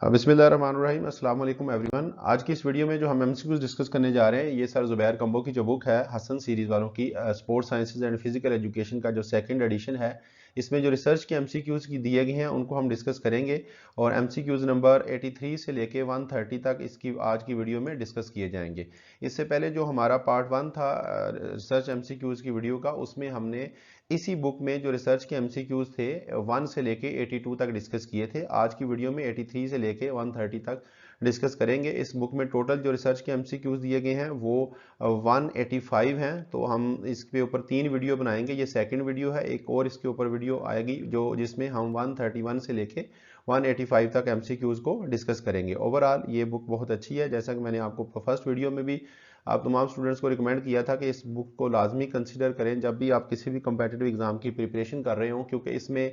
बिस्मिल्लाहिर्रहमानिर्रहीम अस्सलाम वालेकुम एवरीवन। आज की इस वीडियो में जो हम एमसीक्यूज डिस्कस करने जा रहे हैं, ये सर ज़ुबैर कंबो की जो बुक है हसन सीरीज़ वालों की, sports sciences and physical education का जो सेकंड एडिशन है, इसमें जो रिसर्च के एमसीक्यूज की दिए गए हैं उनको हम डिस्कस करेंगे और एमसीक्यूज नंबर 83 से लेके 130 तक इसकी आज की वीडियो में डिस्कस किए जाएंगे। इससे पहले जो हमारा पार्ट 1 था रिसर्च एमसीक्यूज की वीडियो का, उसमें हमने इसी बुक में जो रिसर्च के एमसीक्यूज थे 1 से लेके 82 तक डिस्कस किए थे। आज की वीडियो में 83 से लेके 130 तक डिस्कस करेंगे। इस बुक में टोटल जो रिसर्च के एमसीक्यूज दिए गए हैं वो 185 हैं। तो हम इसके ऊपर 3 वीडियो बनाएंगे। ये सेकंड वीडियो है। एक और इसके ऊपर वीडियो आएगी जो जिसमें हम 131 से लेके 185 तक एमसीक्यूज को डिस्कस करेंगे। ओवरऑल ये बुक बहुत अच्छी है। जैसा कि मैंने आपको फर्स्ट वीडियो में भी आप तमाम स्टूडेंट्स को रिकमेंड किया था कि इस बुक को लाजमी कंसिडर करें जब भी आप किसी भी कम्पिटिटिव एग्जाम की प्रिपरेशन कर रहे हो, क्योंकि इसमें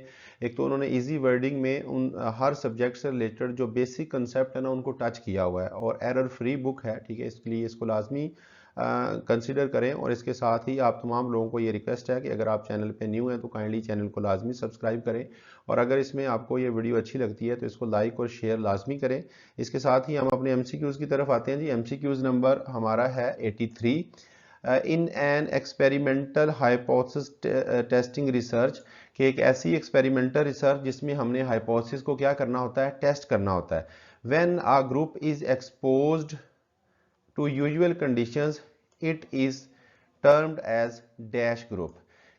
एक तो उन्होंने इजी वर्डिंग में उन हर सब्जेक्ट से रिलेटेड जो बेसिक कंसेप्ट है ना उनको टच किया हुआ है और एरर फ्री बुक है। ठीक है, इसके लिए इसको लाजमी कंसिडर करें। और इसके साथ ही आप तमाम लोगों को ये रिक्वेस्ट है कि अगर आप चैनल पे न्यू हैं तो काइंडली चैनल को लाजमी सब्सक्राइब करें और अगर इसमें आपको ये वीडियो अच्छी लगती है तो इसको लाइक और शेयर लाजमी करें। इसके साथ ही हम अपने एमसीक्यूज की तरफ आते हैं जी। एमसीक्यूज नंबर हमारा है 83। In an experimental hypothesis testing research, कि एक ऐसी एक्सपेरिमेंटल रिसर्च जिसमें हमने हाइपोथेसिस को क्या करना होता है, टेस्ट करना होता है। When a group is exposed to usual conditions it is termed as dash group,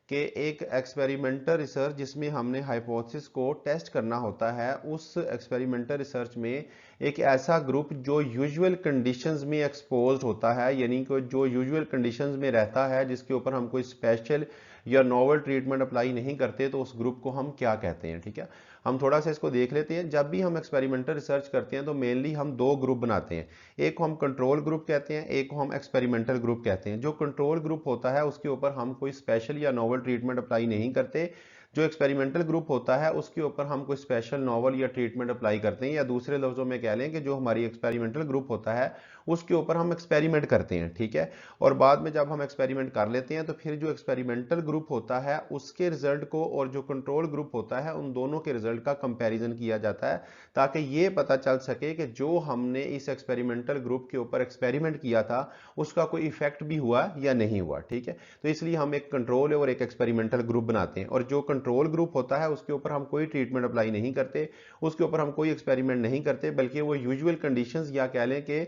के एक एक्सपेरिमेंटल रिसर्च जिसमें हमने हाइपोथेसिस को टेस्ट करना होता है, उस एक्सपेरिमेंटल रिसर्च में एक ऐसा ग्रुप जो यूजुअल कंडीशंस में एक्सपोज्ड होता है, यानी कि जो यूजुअल कंडीशंस में रहता है, जिसके ऊपर हम कोई स्पेशल या नोवल ट्रीटमेंट अप्लाई नहीं करते, तो उस ग्रुप को हम क्या कहते हैं। ठीक है, हम थोड़ा सा इसको देख लेते हैं। जब भी हम एक्सपेरिमेंटल रिसर्च करते हैं तो मेनली हम दो ग्रुप बनाते हैं। एक को हम कंट्रोल ग्रुप कहते हैं, एक को हम एक्सपेरिमेंटल ग्रुप कहते हैं। जो कंट्रोल ग्रुप होता है उसके ऊपर हम कोई स्पेशल या नोवल ट्रीटमेंट अप्लाई नहीं करते। जो एक्सपेरिमेंटल ग्रुप होता है उसके ऊपर हम कोई स्पेशल नोवल या ट्रीटमेंट अप्लाई करते हैं, या दूसरे लफ्जों में कह लें कि जो हमारी एक्सपेरिमेंटल ग्रुप होता है उसके ऊपर हम एक्सपेरिमेंट करते हैं। ठीक है, और बाद में जब हम एक्सपेरिमेंट कर लेते हैं तो फिर जो एक्सपेरिमेंटल ग्रुप होता है उसके रिजल्ट को और जो कंट्रोल ग्रुप होता है उन दोनों के रिजल्ट का कंपैरिजन किया जाता है, ताकि ये पता चल सके कि जो हमने इस एक्सपेरिमेंटल ग्रुप के ऊपर एक्सपेरिमेंट किया था उसका कोई इफेक्ट भी हुआ या नहीं हुआ। ठीक है, तो इसलिए हम एक कंट्रोल और एक एक्सपेरिमेंटल ग्रुप बनाते हैं। और जो कंट्रोल ग्रुप होता है उसके ऊपर हम कोई ट्रीटमेंट अप्लाई नहीं करते, उसके ऊपर हम कोई एक्सपेरिमेंट नहीं करते, बल्कि वो यूजुअल कंडीशंस या कह लें कि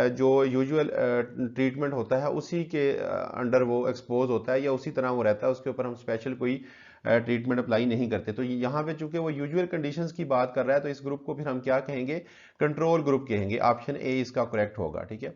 जो यूजुअल ट्रीटमेंट होता है उसी के अंडर वो एक्सपोज होता है या उसी तरह वो रहता है, उसके ऊपर हम स्पेशल कोई ट्रीटमेंट अप्लाई नहीं करते। तो यहाँ पे चूंकि वो यूजुअल कंडीशंस की बात कर रहा है तो इस ग्रुप को फिर हम क्या कहेंगे, कंट्रोल ग्रुप कहेंगे। ऑप्शन ए इसका करेक्ट होगा। ठीक है,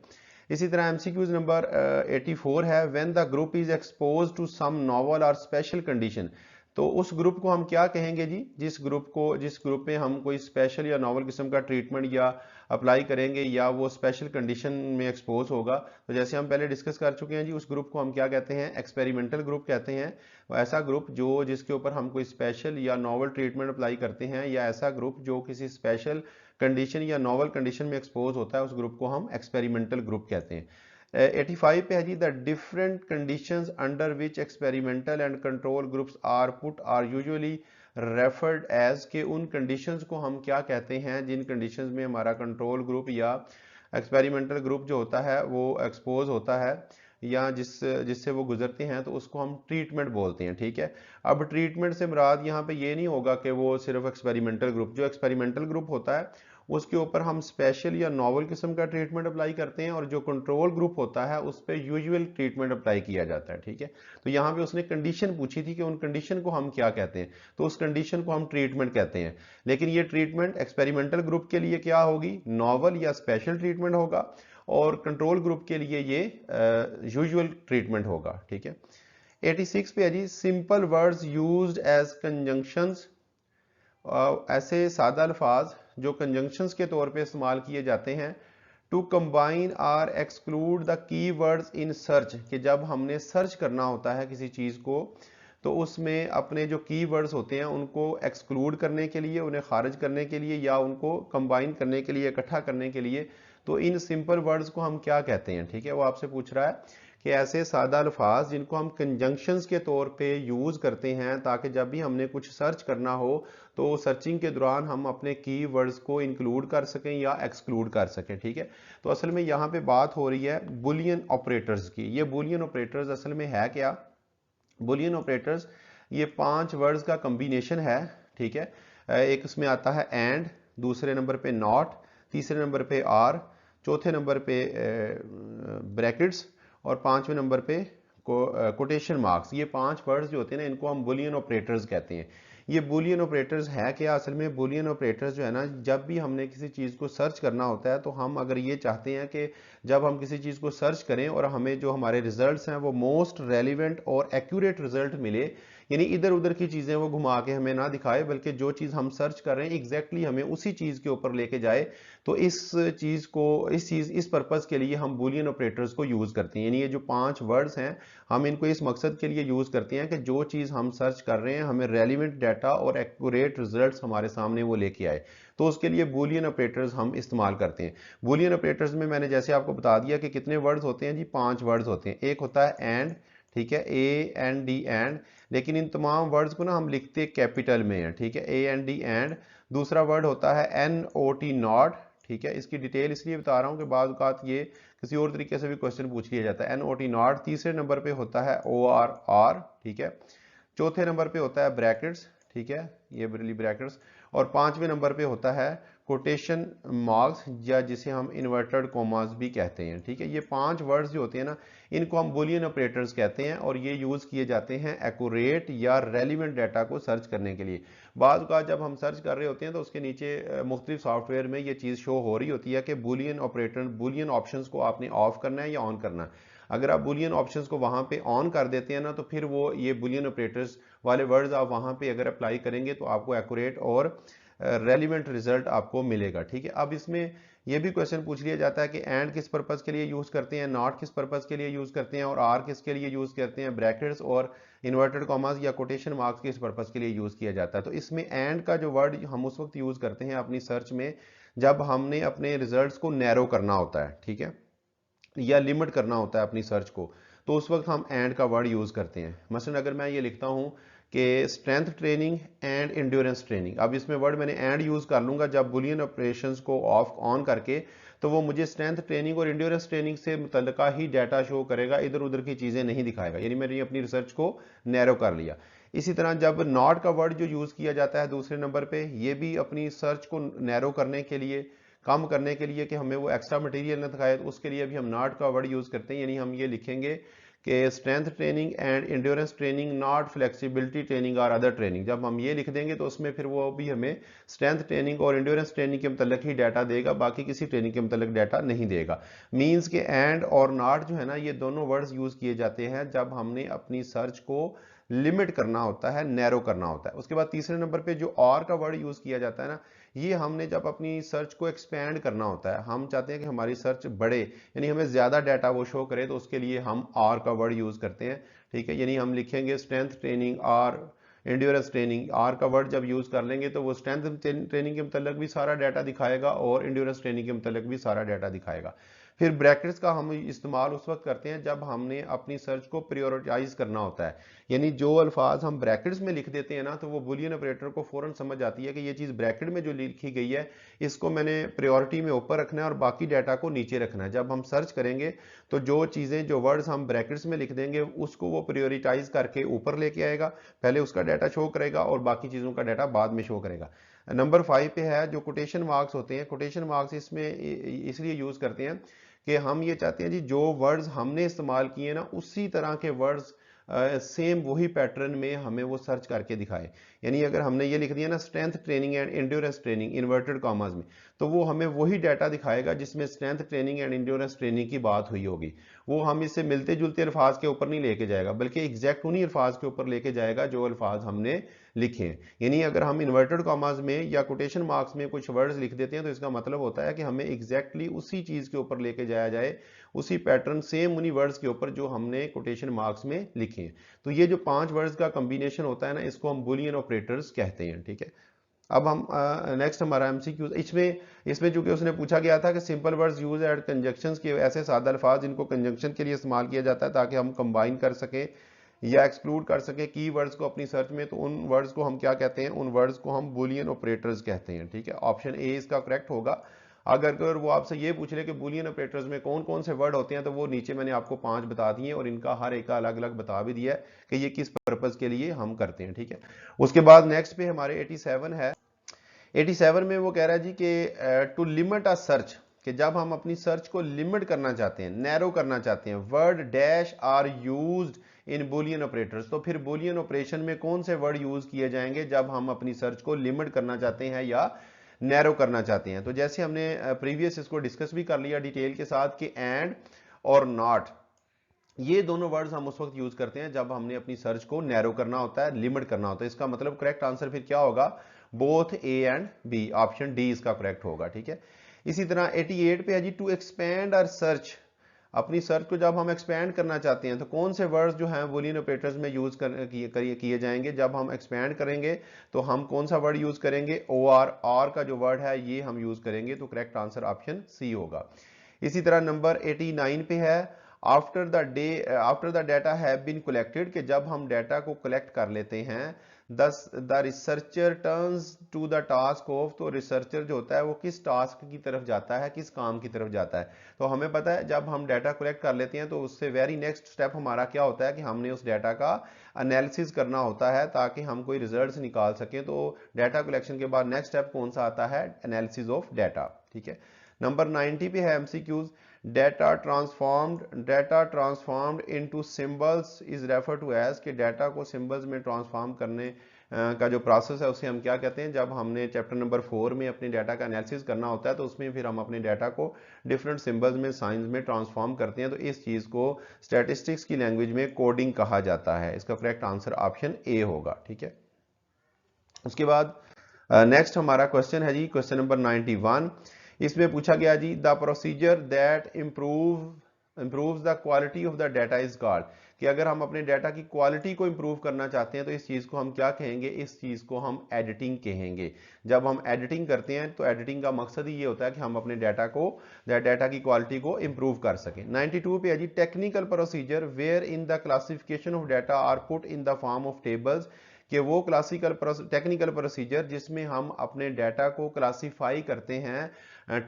इसी तरह एमसीक्यूज नंबर 84 है, when the group is expose to some novel और स्पेशल कंडीशन। तो उस ग्रुप को हम क्या कहेंगे जी, जिस ग्रुप में हम कोई स्पेशल या नॉवल किस्म का ट्रीटमेंट या अप्लाई करेंगे या वो स्पेशल कंडीशन में एक्सपोज होगा। तो जैसे हम पहले डिस्कस कर चुके हैं जी, उस ग्रुप को हम क्या कहते हैं, एक्सपेरिमेंटल ग्रुप कहते हैं। ऐसा ग्रुप जो जिसके ऊपर हम कोई स्पेशल या नॉवल ट्रीटमेंट अप्लाई करते हैं, या ऐसा ग्रुप जो किसी स्पेशल कंडीशन या नॉवल कंडीशन में एक्सपोज होता है, उस ग्रुप को हम एक्सपेरिमेंटल ग्रुप कहते हैं। 85 पे है जी, the different conditions under which experimental and control groups are put are usually referred as, के उन कंडीशंस को हम क्या कहते हैं जिन कंडीशंस में हमारा कंट्रोल ग्रुप या एक्सपेरिमेंटल ग्रुप जो होता है वो एक्सपोज होता है या जिससे वो गुजरते हैं, तो उसको हम ट्रीटमेंट बोलते हैं। ठीक है, अब ट्रीटमेंट से मुराद यहाँ पे ये नहीं होगा कि वो सिर्फ एक्सपेरिमेंटल ग्रुप, जो एक्सपेरिमेंटल ग्रुप होता है उसके ऊपर हम स्पेशल या नॉवल किस्म का ट्रीटमेंट अप्लाई करते हैं, और जो कंट्रोल ग्रुप होता है उस पर यूजुअल ट्रीटमेंट अप्लाई किया जाता है। ठीक है, तो यहाँ पे उसने कंडीशन पूछी थी कि उन कंडीशन को हम क्या कहते हैं, तो उस कंडीशन को हम ट्रीटमेंट कहते हैं। लेकिन ये ट्रीटमेंट एक्सपेरिमेंटल ग्रुप के लिए क्या होगी, नॉवल या स्पेशल ट्रीटमेंट होगा, और कंट्रोल ग्रुप के लिए ये यूजुअल ट्रीटमेंट होगा। ठीक है, 86 पे है जी, simple words used as conjunctions, ऐसे सादा अल्फाज जो कंजंक्शंस के तौर पे इस्तेमाल किए जाते हैं, to combine or exclude the key words in search, कि जब हमने सर्च करना होता है किसी चीज को तो उसमें अपने जो की वर्ड्स होते हैं उनको एक्सक्लूड करने के लिए, उन्हें खारिज करने के लिए, या उनको कंबाइन करने के लिए, इकट्ठा करने के लिए, तो इन सिंपल वर्ड्स को हम क्या कहते हैं। ठीक है, वो आपसे पूछ रहा है कि ऐसे सादा अल्फाज जिनको हम कंजंक्शंस के तौर पे यूज करते हैं ताकि जब भी हमने कुछ सर्च करना हो तो सर्चिंग के दौरान हम अपने कीवर्ड्स को इंक्लूड कर सकें या एक्सक्लूड कर सकें। ठीक है, तो असल में यहाँ पे बात हो रही है बुलियन ऑपरेटर्स की। ये बुलियन ऑपरेटर्स असल में है क्या? बुलियन ऑपरेटर्स ये 5 वर्ड्स का कॉम्बिनेशन है। ठीक है, एक इसमें आता है एंड, दूसरे नंबर पे नॉट, तीसरे नंबर पे आर, चौथे नंबर पे ब्रैकेट्स और पांचवें नंबर पे कोटेशन मार्क्स। ये 5 वर्ड्स जो होते हैं ना, इनको हम बुलियन ऑपरेटर्स कहते हैं। ये बुलियन ऑपरेटर्स है क्या? असल में बुलियन ऑपरेटर्स जो है ना, जब भी हमने किसी चीज़ को सर्च करना होता है तो हम अगर ये चाहते हैं कि जब हम किसी चीज़ को सर्च करें और हमें जो हमारे रिजल्ट्स हैं वो मोस्ट रेलिवेंट और एक्यूरेट रिजल्ट मिले, यानी इधर उधर की चीज़ें वो घुमा के हमें ना दिखाए, बल्कि जो चीज़ हम सर्च कर रहे हैं एग्जैक्टली हमें उसी चीज़ के ऊपर लेके जाए, तो इस पर्पज़ के लिए हम बुलियन ऑपरेटर्स को यूज़ करते हैं। यानी ये जो 5 वर्ड्स हैं, हम इनको इस मकसद के लिए यूज़ करते हैं कि जो चीज़ हम सर्च कर रहे हैं हमें रेलिवेंट डाटा और एक्यूरेट रिजल्ट्स हमारे सामने वो लेके आए, तो उसके लिए बुलियन ऑपरेटर्स हम इस्तेमाल करते हैं। बुलियन ऑपरेटर्स में मैंने जैसे आपको बता दिया कि कितने वर्ड्स होते हैं जी, 5 वर्ड्स होते हैं। एक होता है एंड, ठीक है, AND एंड, लेकिन इन तमाम वर्ड्स को ना हम लिखते कैपिटल में है। ठीक है, AND एंड। दूसरा वर्ड होता है NOT नॉट। ठीक है, इसकी डिटेल इसलिए बता रहा हूँ कि बाद औक़ात ये किसी और तरीके से भी क्वेश्चन पूछ लिया जाता है। NOT not. तीसरे नंबर पे होता है ORR। ठीक है, चौथे नंबर पे होता है ब्रैकेट्स। ठीक है, ये बरली ब्रैकेट्स। और पांचवें नंबर पे होता है कोटेशन मार्क्स, या जिसे हम इन्वर्टेड कॉमास भी कहते हैं। ठीक है, ये 5 वर्ड्स जो होते हैं ना, इनको हम बुलियन ऑपरेटर्स कहते हैं और ये यूज किए जाते हैं एक्यूरेट या रेलिवेंट डाटा को सर्च करने के लिए। बाद का जब हम सर्च कर रहे होते हैं तो उसके नीचे मुख्तलिफ सॉफ्टवेयर में ये चीज़ शो हो रही होती है कि बुलियन ऑपरेटर, बुलियन ऑप्शंस को आपने ऑफ करना है या ऑन करना है। अगर आप बुलियन ऑप्शंस को वहां पे ऑन कर देते हैं ना, तो फिर वो ये बुलियन ऑपरेटर्स वाले वर्ड्स आप वहां पे अगर अप्लाई करेंगे तो आपको एक्यूरेट और रेलिवेंट रिजल्ट आपको मिलेगा। ठीक है, अब इसमें यह भी क्वेश्चन पूछ लिया जाता है कि एंड किस पर्पज के लिए यूज करते हैं, नॉट किस पर्पज के लिए यूज करते हैं और आर किसके लिए यूज करते हैं, ब्रैकेट्स और इन्वर्टेड कॉमास या कोटेशन मार्क्स किस पर्पज के लिए यूज किया जाता है। तो इसमें एंड का जो वर्ड हम उस वक्त यूज करते हैं अपनी सर्च में जब हमने अपने रिजल्ट्स को नैरो करना होता है। ठीक है, या लिमिट करना होता है अपनी सर्च को, तो उस वक्त हम एंड का वर्ड यूज करते हैं। मसलन अगर मैं ये लिखता हूं कि strength training and endurance training, अब इसमें वर्ड मैंने एंड यूज कर लूंगा जब बुलियन ऑपरेशंस को ऑफ ऑन करके, तो वो मुझे स्ट्रेंथ ट्रेनिंग और इंड्योरेंस ट्रेनिंग से मुतल्लिका ही डाटा शो करेगा, इधर उधर की चीजें नहीं दिखाएगा, यानी मैंने अपनी रिसर्च को नैरो कर लिया। इसी तरह जब नॉट का वर्ड जो यूज किया जाता है दूसरे नंबर पे, ये भी अपनी सर्च को नैरो करने के लिए, कम करने के लिए कि हमें वो एक्स्ट्रा मटेरियल न दिखाए, तो उसके लिए भी हम नॉट का वर्ड यूज करते हैं। यानी हम ये लिखेंगे कि strength training and endurance training, not flexibility training और अदर ट्रेनिंग। जब हम ये लिख देंगे तो उसमें फिर वो भी हमें स्ट्रेंथ ट्रेनिंग और इंड्योरेंस ट्रेनिंग के मतलब ही डाटा देगा, बाकी किसी ट्रेनिंग के मतलब डाटा नहीं देगा। मीन्स के एंड और नॉट जो है ना, ये दोनों वर्ड्स यूज किए जाते हैं जब हमने अपनी सर्च को लिमिट करना होता है, नैरो करना होता है। उसके बाद तीसरे नंबर पे जो और का वर्ड यूज किया जाता है ना, ये हमने जब अपनी सर्च को एक्सपेंड करना होता है, हम चाहते हैं कि हमारी सर्च बढ़े, यानी हमें ज्यादा डाटा वो शो करे, तो उसके लिए हम आर का वर्ड यूज करते हैं। ठीक है, यानी हम लिखेंगे स्ट्रेंथ ट्रेनिंग और इंड्योरेंस ट्रेनिंग। आर का वर्ड जब यूज कर लेंगे तो वो स्ट्रेंथ ट्रेनिंग के मतलब भी सारा डाटा दिखाएगा और इंड्योरेंस ट्रेनिंग के मतलब भी सारा डाटा दिखाएगा। फिर ब्रैकेट्स का हम इस्तेमाल उस वक्त करते हैं जब हमने अपनी सर्च को प्रायोरिटाइज करना होता है, यानी जो अल्फाज हम ब्रैकेट्स में लिख देते हैं ना, तो वो बुलियन ऑपरेटर को फौरन समझ आती है कि ये चीज ब्रैकेट में जो लिखी गई है इसको मैंने प्रायोरिटी में ऊपर रखना है और बाकी डाटा को नीचे रखना है। जब हम सर्च करेंगे तो जो चीजें, जो वर्ड्स हम ब्रैकेट्स में लिख देंगे उसको वो प्रायोरिटाइज करके ऊपर लेके आएगा, पहले उसका डाटा शो करेगा और बाकी चीजों का डाटा बाद में शो करेगा। नंबर 5 पे है जो कोटेशन मार्क्स होते हैं। कोटेशन मार्क्स इसमें इसलिए यूज करते हैं कि हम ये चाहते हैं जी जो वर्ड्स हमने इस्तेमाल किए ना, उसी तरह के वर्ड्स सेम वही पैटर्न में हमें वो सर्च करके दिखाए। यानी अगर हमने ये लिख दिया ना strength training and endurance training inverted commas में, तो वो हमें वही डाटा दिखाएगा जिसमें strength training and endurance training की बात हुई होगी। वो हम इससे मिलते जुलते अल्फाज के ऊपर नहीं लेके जाएगा, बल्कि एग्जैक्ट उन्हीं अल्फाज के ऊपर लेके जाएगा जो अल्फाज हमने लिखे हैं। यानी अगर हम इन्वर्टेड कॉमास में या कोटेशन मार्क्स में कुछ वर्ड्स लिख देते हैं तो इसका मतलब होता है कि हमें एग्जैक्टली उसी चीज के ऊपर लेके जाया जाए, उसी पैटर्न सेम उन्हीं वर्ड्स के ऊपर जो हमने कोटेशन मार्क्स में लिखे हैं। तो ये जो 5 वर्ड्स का कॉम्बिनेशन होता है ना, इसको हम बुलियन ऑपरेटर्स कहते हैं। ठीक है, अब हम नेक्स्ट हमारा एमसीक्यू, इसमें चूंकि उसने पूछा गया था कि simple words use at conjunctions के, ऐसे सादा अल्फाज जिनको कंजंक्शन के लिए इस्तेमाल किया जाता है ताकि हम कंबाइन कर सकें या एक्सक्लूड कर सकें की वर्ड्स को अपनी सर्च में, तो उन वर्ड्स को हम क्या कहते हैं, उन वर्ड्स को हम बूलियन ऑपरेटर्स कहते हैं। ठीक है, ऑप्शन ए इसका करेक्ट होगा। अगर वो आपसे ये पूछ ले कि बूलियन ऑपरेटर्स में कौन कौन से वर्ड होते हैं, तो वो नीचे मैंने आपको 5 बता दिए और इनका हर एक का अलग अलग बता भी दिया है कि ये किस पर्पज के लिए हम करते हैं। ठीक है, उसके बाद नेक्स्ट पे हमारे 87 है। 87 में वो कह रहा है जी कि टू लिमिट अ सर्च, कि जब हम अपनी सर्च को लिमिट करना चाहते हैं, नैरो करना चाहते हैं, word dash are used in Boolean operators, तो फिर बुलियन ऑपरेशन में कौन से वर्ड यूज किए जाएंगे जब हम अपनी सर्च को लिमिट करना चाहते हैं या नैरो करना चाहते हैं। तो जैसे हमने प्रीवियस इसको डिस्कस भी कर लिया डिटेल के साथ कि एंड और नॉट, ये दोनों वर्ड्स हम उस वक्त यूज करते हैं जब हमने अपनी सर्च को नैरो करना होता है, लिमिट करना होता है। इसका मतलब करेक्ट आंसर फिर क्या होगा, both A and B, option D इसका करेक्ट होगा। ठीक है, इसी तरह 88 पे है जी, टू एक्सपेंड आवर सर्च, अपनी सर्च को जब हम एक्सपेंड करना चाहते हैं तो कौन से वर्ड्स जो हैं बूलियन ऑपरेटर्स में यूज किए जाएंगे। जब हम एक्सपेंड करेंगे तो हम कौन सा वर्ड यूज करेंगे, ओ आर का जो वर्ड है ये हम यूज करेंगे, तो करेक्ट आंसर ऑप्शन सी होगा। इसी तरह नंबर 89 पे है, after the data have been collected, कि जब हम डेटा को कलेक्ट कर लेते हैं, the researcher turns to the task of, तो रिसर्चर जो होता है वो किस टास्क की तरफ जाता है, किस काम की तरफ जाता है। तो हमें पता है जब हम डाटा कलेक्ट कर लेते हैं तो उससे वेरी नेक्स्ट स्टेप हमारा क्या होता है कि हमने उस डाटा का एनालिसिस करना होता है ताकि हम कोई रिजल्ट्स निकाल सकें। तो डाटा कलेक्शन के बाद नेक्स्ट स्टेप कौन सा आता है, एनालिसिस ऑफ डाटा। ठीक है, नंबर 90 पे है MCQs, data transformed into symbols is refer to as, कि डाटा को सिंबल्स में ट्रांसफॉर्म करने का जो प्रोसेस है उसे हम क्या कहते हैं। जब हमने चैप्टर नंबर 4 में अपने डाटा का एनालिसिस करना होता है तो उसमें फिर हम अपने डाटा को डिफरेंट सिंबल्स में, साइंस में ट्रांसफॉर्म करते हैं, तो इस चीज को स्टैटिस्टिक्स की लैंग्वेज में कोडिंग कहा जाता है। इसका करेक्ट आंसर ऑप्शन ए होगा। ठीक है, उसके बाद नेक्स्ट हमारा क्वेश्चन है जी, क्वेश्चन नंबर 91। इसमें पूछा गया जी, the procedure that improves the quality of the data is called, कि अगर हम अपने डाटा की क्वालिटी को इंप्रूव करना चाहते हैं तो इस चीज को हम क्या कहेंगे, इस चीज को हम एडिटिंग कहेंगे। जब हम एडिटिंग करते हैं तो एडिटिंग का मकसद ही ये होता है कि हम अपने डाटा की क्वालिटी को इंप्रूव कर सकें। 92 पे है जी, technical procedure wherein the classification of data are put in the form of tables, कि वो टेक्निकल प्रोसीजर जिसमें हम अपने डाटा को क्लासीफाई करते हैं,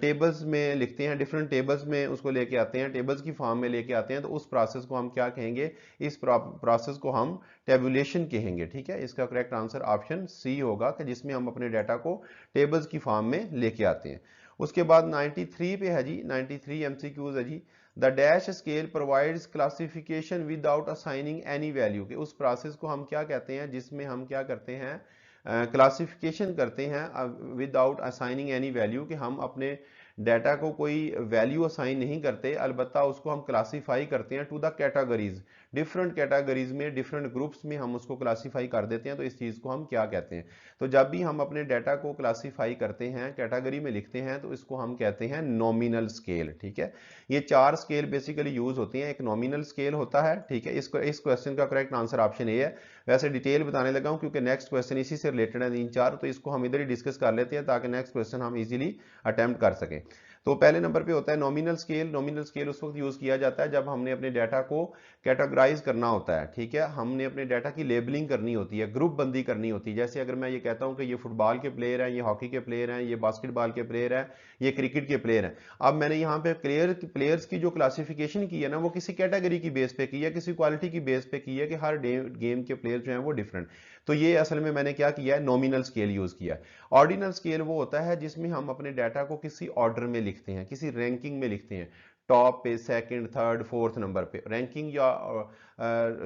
टेबल्स में लिखते हैं, डिफरेंट टेबल्स में उसको लेके आते हैं, टेबल्स की फॉर्म में लेके आते हैं, तो उस प्रोसेस को हम क्या कहेंगे, इस प्रोसेस को हम टेबुलेशन कहेंगे। ठीक है, इसका करेक्ट आंसर ऑप्शन सी होगा, कि जिसमें हम अपने डाटा को टेबल्स की फॉर्म में लेके आते हैं। उसके बाद 93 पे है जी, 93 एमसीक्यूज है जी, the dash scale provides classification without assigning any value, के उस प्रोसेस को हम क्या कहते हैं जिसमें हम क्या करते हैं, क्लासिफिकेशन करते हैं विदाउट असाइनिंग एनी वैल्यू, कि हम अपने डाटा को कोई वैल्यू असाइन नहीं करते, अलबत्ता उसको हम क्लासीफाई करते हैं to the categories, different categories में, डिफरेंट ग्रुप्स में हम उसको क्लासीफाई कर देते हैं। तो इस चीज को हम क्या कहते हैं, तो जब भी हम अपने डाटा को क्लासीफाई करते हैं, कैटेगरी में लिखते हैं, तो इसको हम कहते हैं नॉमिनल स्केल। ठीक है, ये 4 स्केल बेसिकली यूज होती हैं। एक नॉमिनल स्केल होता है, ठीक है, इस क्वेश्चन का करेक्ट आंसर ऑप्शन ए है। वैसे डिटेल बताने लगा हूं क्योंकि नेक्स्ट क्वेश्चन इसी से रिलेटेड है 3-4, तो इसको हम इधर ही डिस्कस कर लेते हैं ताकि नेक्स्ट क्वेश्चन हम इजीली अटेम्प्ट कर सकें। तो पहले नंबर पे होता है नॉमिनल स्केल। नॉमिनल स्केल उस वक्त यूज किया जाता है जब हमने अपने डाटा को कैटेगराइज करना होता है। ठीक है, हमने अपने डाटा की लेबलिंग करनी होती है, ग्रुप बंदी करनी होती है। जैसे अगर मैं ये कहता हूं कि ये फुटबॉल के प्लेयर हैं, ये हॉकी के प्लेयर हैं, ये बास्केटबॉल के प्लेयर हैं, ये क्रिकेट के प्लेयर हैं। अब मैंने यहाँ पे प्लेयर्स की जो क्लासिफिकेशन की है ना, वो किसी कैटेगरी की बेस पे की है, किसी क्वालिटी की बेस पे की है, कि हर गेम के प्लेयर जो हैं वो डिफरेंट। तो ये असल में मैंने क्या किया है, नॉमिनल स्केल यूज किया है। ऑर्डिनल स्केल वो होता है जिसमें हम अपने डाटा को किसी ऑर्डर में लिखते हैं, किसी रैंकिंग में लिखते हैं, टॉप पे, सेकंड, थर्ड, फोर्थ नंबर पे, रैंकिंग या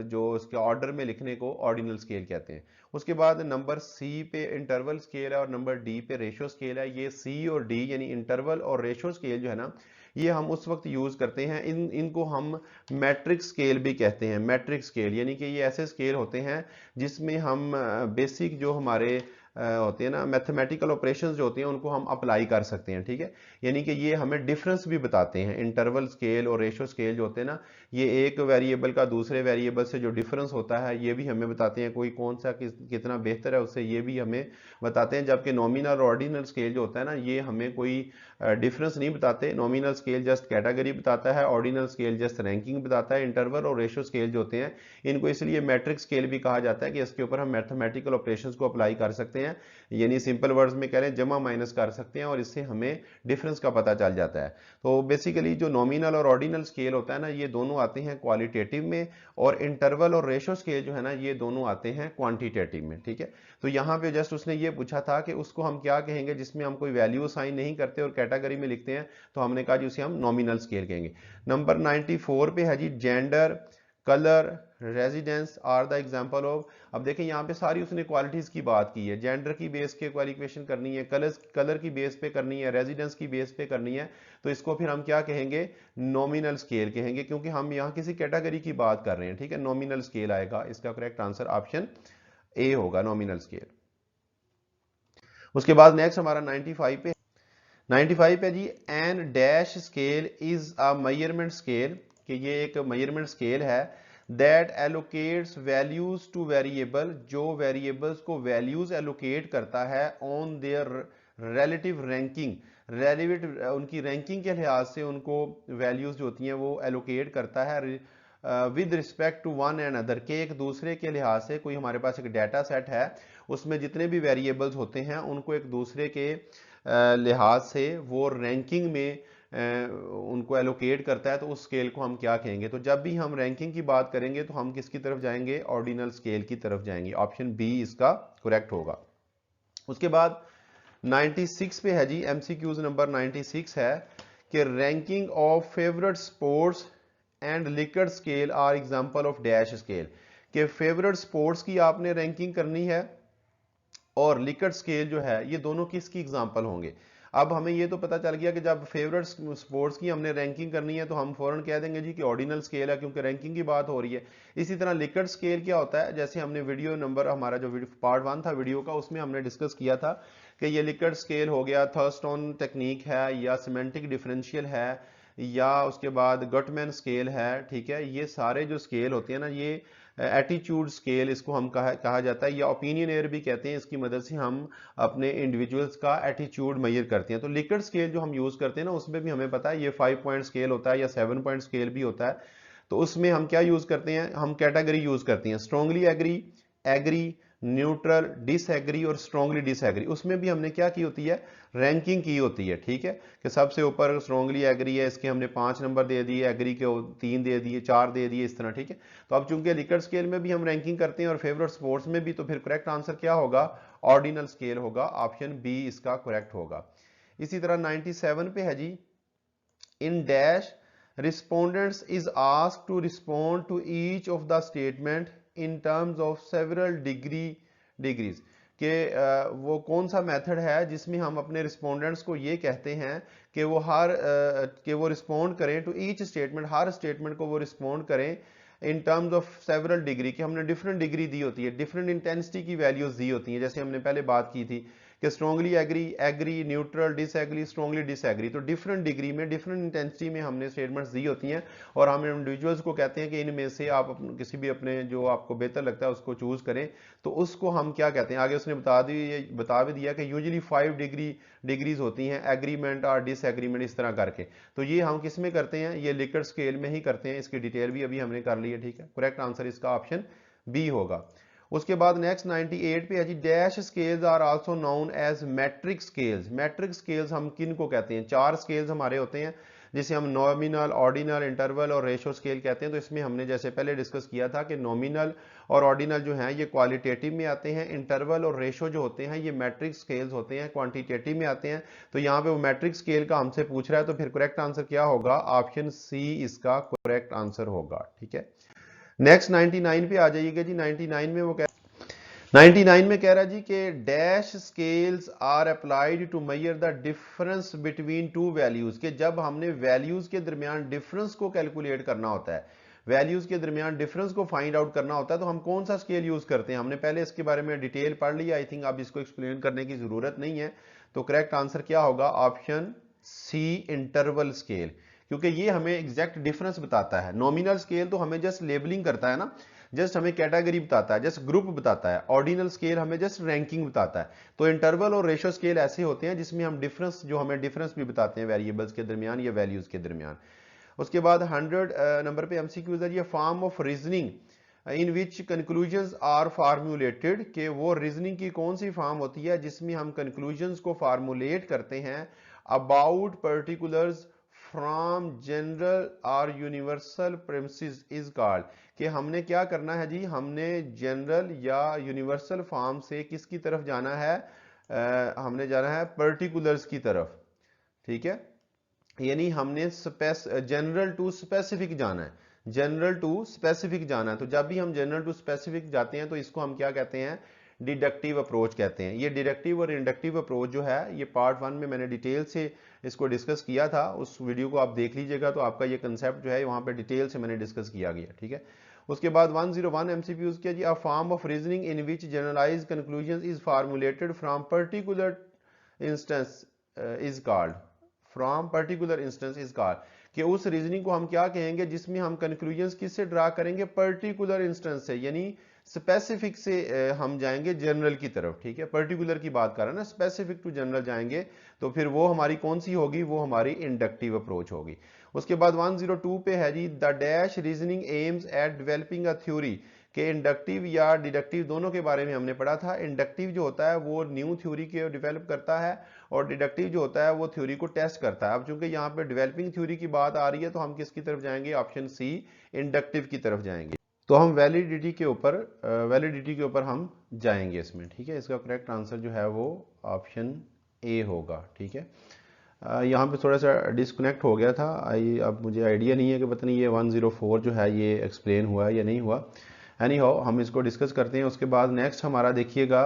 जो उसके ऑर्डर में लिखने को ऑर्डिनल स्केल कहते हैं। उसके बाद नंबर सी पे इंटरवल स्केल है और नंबर डी पे रेशो स्केल है। ये सी और डी यानी इंटरवल और रेशो स्केल जो है ना, ये हम उस वक्त यूज करते हैं, इनको हम मैट्रिक स्केल भी कहते हैं। मैट्रिक स्केल यानी कि ये ऐसे स्केल होते हैं जिसमें हम बेसिक जो हमारे होते हैं ना, मैथमेटिकल ऑपरेशंस जो होते हैं उनको हम अप्लाई कर सकते हैं, ठीक है। यानी कि ये हमें डिफरेंस भी बताते हैं। इंटरवल स्केल और रेशो स्केल जो होते हैं ना, ये एक वेरिएबल का दूसरे वेरिएबल से जो डिफरेंस होता है ये भी हमें बताते हैं, कोई कौन सा कितना बेहतर है उससे ये भी हमें बताते हैं। जबकि नॉमिनल और ऑर्डिनल स्केल जो होता है ना, ये हमें कोई डिफरेंस नहीं बताते। नॉमिनल स्केल जस्ट कैटेगरी बताता है, ऑर्डिनल स्केल जस्ट रैंकिंग बताता है। इंटरवल और रेशो स्केल जो होते हैं इनको इसलिए मैट्रिक स्केल भी कहा जाता है कि इसके ऊपर हम मैथमेटिकल ऑपरेशंस को अप्लाई कर सकते हैं, यानी सिंपल वर्ड्स में कह रहे हैं जमा माइनस कर सकते हैं और इससे हमें डिफरेंस का पता चल जाता है। तो बेसिकली जो नॉमिनल और ऑर्डिनल स्केल होता है ना, ये दोनों आते हैं क्वालिटेटिव में, और इंटरवल और रेशो स्केल जो है ना, ये दोनों आते हैं क्वांटिटेटिव में, ठीक है। तो यहाँ पे जस्ट उसने ये पूछा था कि उसको हम क्या कहेंगे जिसमें हम कोई वैल्यू साइन नहीं करते और कैटेगरी में लिखते हैं, तो हमने कहा जी उसे हम नॉमिनल स्केल कहेंगे। नंबर 94 पे है जी gender, colour, residence are the example of. अब देखें यहाँ पे सारी उसने क्वालिटीज की बात की है। जेंडर की बेस के क्वालिफिकेशन करनी है, कलर की बेस पे करनी है, रेजिडेंस की बेस पे करनी है, तो इसको फिर हम क्या कहेंगे, नॉमिनल स्केल कहेंगे, क्योंकि हम यहाँ किसी कैटेगरी की बात कर रहे हैं, ठीक है। नॉमिनल स्केल आएगा, इसका करेक्ट आंसर ऑप्शन ए होगा, नॉमिनल स्केल। उसके बाद नेक्स्ट हमारा 95 पे जी, an dash scale is a measurement scale, कि ये एक मेजरमेंट स्केल है that allocates values to variable, जो वेरिएबल्स को वैल्यूज एलोकेट करता है on their relative ranking, relative उनकी रैंकिंग के लिहाज से उनको वैल्यूज जो होती हैं वो एलोकेट करता है with respect to one and other, के एक दूसरे के लिहाज से। कोई हमारे पास एक डाटा सेट है, उसमें जितने भी वेरिएबल्स होते हैं उनको एक दूसरे के लिहाज से वो रैंकिंग में उनको एलोकेट करता है, तो उस स्केल को हम क्या कहेंगे। तो जब भी हम रैंकिंग की बात करेंगे तो हम किसकी तरफ जाएंगे, ऑर्डिनल स्केल की तरफ जाएंगे। ऑप्शन बी इसका करेक्ट होगा। उसके बाद 96 पे है जी, एमसीक्यूज नंबर 96 है कि ranking of favourite sports and Likert scale are example of dash scale, कि फेवरेट स्पोर्ट्स की आपने रैंकिंग करनी है और लिकर स्केल जो है ये दोनों किसकी एग्जांपल होंगे। अब हमें ये तो पता चल गया कि जब फेवरेट स्पोर्ट्स की हमने रैंकिंग करनी है तो हम फौरन कह देंगे जी कि ऑर्डिनल स्केल है, क्योंकि रैंकिंग की बात हो रही है। इसी तरह लिकर स्केल क्या होता है, जैसे हमने वीडियो नंबर हमारा जो पार्ट 1 था वीडियो का, उसमें हमने डिस्कस किया था कि ये लिकर स्केल हो गया, थर्स्टोन टेक्निक है, या सिमेंटिक डिफरेंशियल है, या उसके बाद गटमैन स्केल है, ठीक है। ये सारे जो स्केल होते हैं ना, ये एटीट्यूड स्केल इसको हम कहा जाता है, या ओपिनियन एयर भी कहते हैं। इसकी मदद से हम अपने इंडिविजुअल्स का एटीट्यूड मेजर करते हैं। तो लिकर स्केल जो हम यूज करते हैं ना, उसमें भी हमें पता है ये 5 पॉइंट स्केल होता है या 7 पॉइंट स्केल भी होता है। तो उसमें हम क्या यूज करते हैं, हम कैटेगरी यूज करते हैं, strongly agree, agree, neutral, disagree और स्ट्रांगली डिसएग्री। उसमें भी हमने क्या की होती है, रैंकिंग की होती है, ठीक है। कि सबसे ऊपर स्ट्रांगली एग्री है, इसके हमने 5 नंबर दे दिए, एग्री के 3 दे दिए, 4 दे दिए, इस तरह, ठीक है। तो अब चूंकि लिकर स्केल में भी हम रैंकिंग करते हैं और फेवरेट स्पोर्ट्स में भी, तो फिर करेक्ट आंसर क्या होगा, ऑर्डिनल स्केल होगा। ऑप्शन बी इसका करेक्ट होगा। इसी तरह 97 पे है जी, in dash respondents is asked to respond to each of the statement in terms of several degrees, कि वो कौन सा मेथड है जिसमें हम अपने रिस्पोंडेंट्स को ये कहते हैं कि वो कि वो रिस्पोंड करें टू ईच स्टेटमेंट, हर स्टेटमेंट को वो रिस्पोंड करें in terms of several degree, कि हमने डिफरेंट डिग्री दी होती है, डिफरेंट इंटेंसिटी की वैल्यूज दी होती हैं। जैसे हमने पहले बात की थी कि strongly agree, agree, neutral, disagree, strongly disagree, तो डिफरेंट डिग्री में, डिफरेंट इंटेंसिटी में हमने स्टेटमेंट्स दी होती हैं, और हम इंडिविजुअल्स को कहते हैं कि इनमें से आप किसी भी अपने जो आपको बेहतर लगता है उसको चूज करें। तो उसको हम क्या कहते हैं, आगे उसने बता भी दिया कि यूजुअली 5 डिग्रीज होती हैं, एग्रीमेंट और डिसएग्रीमेंट, इस तरह करके। तो ये हम किस में करते हैं, ये लिकर स्केल में ही करते हैं। इसकी डिटेल भी अभी हमने कर ली है, ठीक है। करेक्ट आंसर इसका ऑप्शन बी होगा। उसके बाद नेक्स्ट 98 पे है जी, dash scales are also known as metric scales. Metric scales हम किन को कहते हैं, 4 स्केल्स हमारे होते हैं जिसे हम नॉमिनल, ऑर्डिनल, इंटरवल और रेशो स्केल कहते हैं। तो इसमें हमने जैसे पहले डिस्कस किया था कि नॉमिनल और ऑर्डिनल जो हैं ये क्वालिटेटिव में आते हैं, इंटरवल और रेशो जो होते हैं ये मैट्रिक स्केल्स होते हैं, क्वांटिटेटिव में आते हैं। तो यहाँ पे वो मैट्रिक स्केल का हमसे पूछ रहा है, तो फिर करेक्ट आंसर क्या होगा, ऑप्शन सी इसका करेक्ट आंसर होगा, ठीक है। नेक्स्ट 99 पे आ जाइएगा जी। 99 में वो कह 99 में कह रहा है जी कि dash scales are applied to measure the difference between two values, के जब हमने वैल्यूज के दरमियान डिफरेंस को कैलकुलेट करना होता है, वैल्यूज के दरमियान डिफरेंस को फाइंड आउट करना होता है तो हम कौन सा स्केल यूज करते हैं? हमने पहले इसके बारे में डिटेल पढ़ लिया, आई थिंक अब इसको एक्सप्लेन करने की जरूरत नहीं है। तो करेक्ट आंसर क्या होगा? ऑप्शन सी, इंटरवल स्केल, क्योंकि ये हमें एग्जैक्ट डिफरेंस बताता है। नॉमिनल स्केल तो हमें जस्ट लेबलिंग करता है ना, जस्ट हमें कैटेगरी बताता है, जस्ट ग्रुप बताता है। ऑर्डिनल स्केल हमें जस्ट रैंकिंग बताता है। तो इंटरवल और रेशो स्केल ऐसे होते हैं जिसमें हम डिफरेंस, जो हमें डिफरेंस भी बताते हैं वेरिएबल्स के दरमियान या वैल्यूज के दरमियान। उसके बाद 100 नंबर पे एमसीक्यूज है, ये form of reasoning in which conclusions are formulated, कि वो रीजनिंग की कौन सी फॉर्म होती है जिसमें हम कंक्लूजन्स को फार्मूलेट करते हैं अबाउट पर्टिकुलर्स फ्रॉम जनरल और यूनिवर्सल प्रेमिसेस इज कॉल्ड, कि हमने क्या करना है जी, हमने जनरल या यूनिवर्सल फॉर्म से किसकी तरफ जाना है? हमने जाना है पर्टिकुलर्स की तरफ, ठीक है। यानी हमने जनरल टू स्पेसिफिक जाना है, जनरल टू स्पेसिफिक जाना है। तो जब भी हम जनरल टू स्पेसिफिक जाते हैं तो इसको हम क्या कहते हैं? डिडक्टिव अप्रोच कहते हैं। ये डिडक्टिव और इंडक्टिव अप्रोच जो है, ये पार्ट 1 में मैंने डिटेल से इसको डिस्कस किया था, उस वीडियो को आप देख लीजिएगा तो आपका ये कंसेप्ट जो है वहां पे डिटेल से मैंने डिस्कस किया गया, ठीक है। उसके बाद 101 एमसीक्यूज किया जी, a form of reasoning in which generalized conclusion is formulated from particular instance is called, from particular instance is called, कि उस रीजनिंग को हम क्या कहेंगे जिसमें हम कंक्लूजन्स किससे ड्रा करेंगे? पर्टिकुलर इंस्टेंस से, यानी स्पेसिफिक से हम जाएंगे जनरल की तरफ, ठीक है। पर्टिकुलर की बात कर रहे हैं ना, स्पेसिफिक टू जनरल जाएंगे तो फिर वो हमारी कौन सी होगी? वो हमारी इंडक्टिव अप्रोच होगी। उसके बाद 102 पे है जी, the dash reasoning aims at developing a theory, कि इंडक्टिव या डिडक्टिव दोनों के बारे में हमने पढ़ा था। इंडक्टिव जो होता है वो न्यू थ्योरी के डेवलप करता है और डिडक्टिव जो होता है वो थ्योरी को टेस्ट करता है। अब चूंकि यहाँ पे डेवलपिंग थ्योरी की बात आ रही है तो हम किसकी तरफ जाएंगे? ऑप्शन सी, इंडक्टिव की तरफ जाएंगे। तो हम वैलिडिटी के ऊपर हम जाएंगे इसमें, ठीक है। इसका करेक्ट आंसर जो है वो ऑप्शन ए होगा, ठीक है। यहाँ पे थोड़ा सा डिस्कनेक्ट हो गया था, अब मुझे आइडिया नहीं है कि पता नहीं ये 104 जो है ये एक्सप्लेन हुआ है या नहीं हुआ। एनी हाउ हम इसको डिस्कस करते हैं। उसके बाद नेक्स्ट हमारा देखिएगा,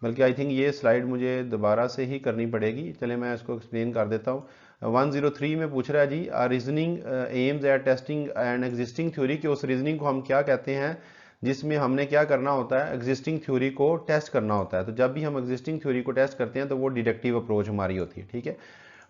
बल्कि आई थिंक ये स्लाइड मुझे दोबारा से ही करनी पड़ेगी, चले मैं इसको एक्सप्लेन कर देता हूँ। 103 में पूछ रहा है जी, reasoning aims at testing and existing theory, कि उस रीजनिंग को हम क्या कहते हैं जिसमें हमने क्या करना होता है? एग्जिस्टिंग थ्योरी को टेस्ट करना होता है। तो जब भी हम एग्जिस्टिंग थ्योरी को टेस्ट करते हैं तो वो डिडक्टिव अप्रोच हमारी होती है, ठीक है।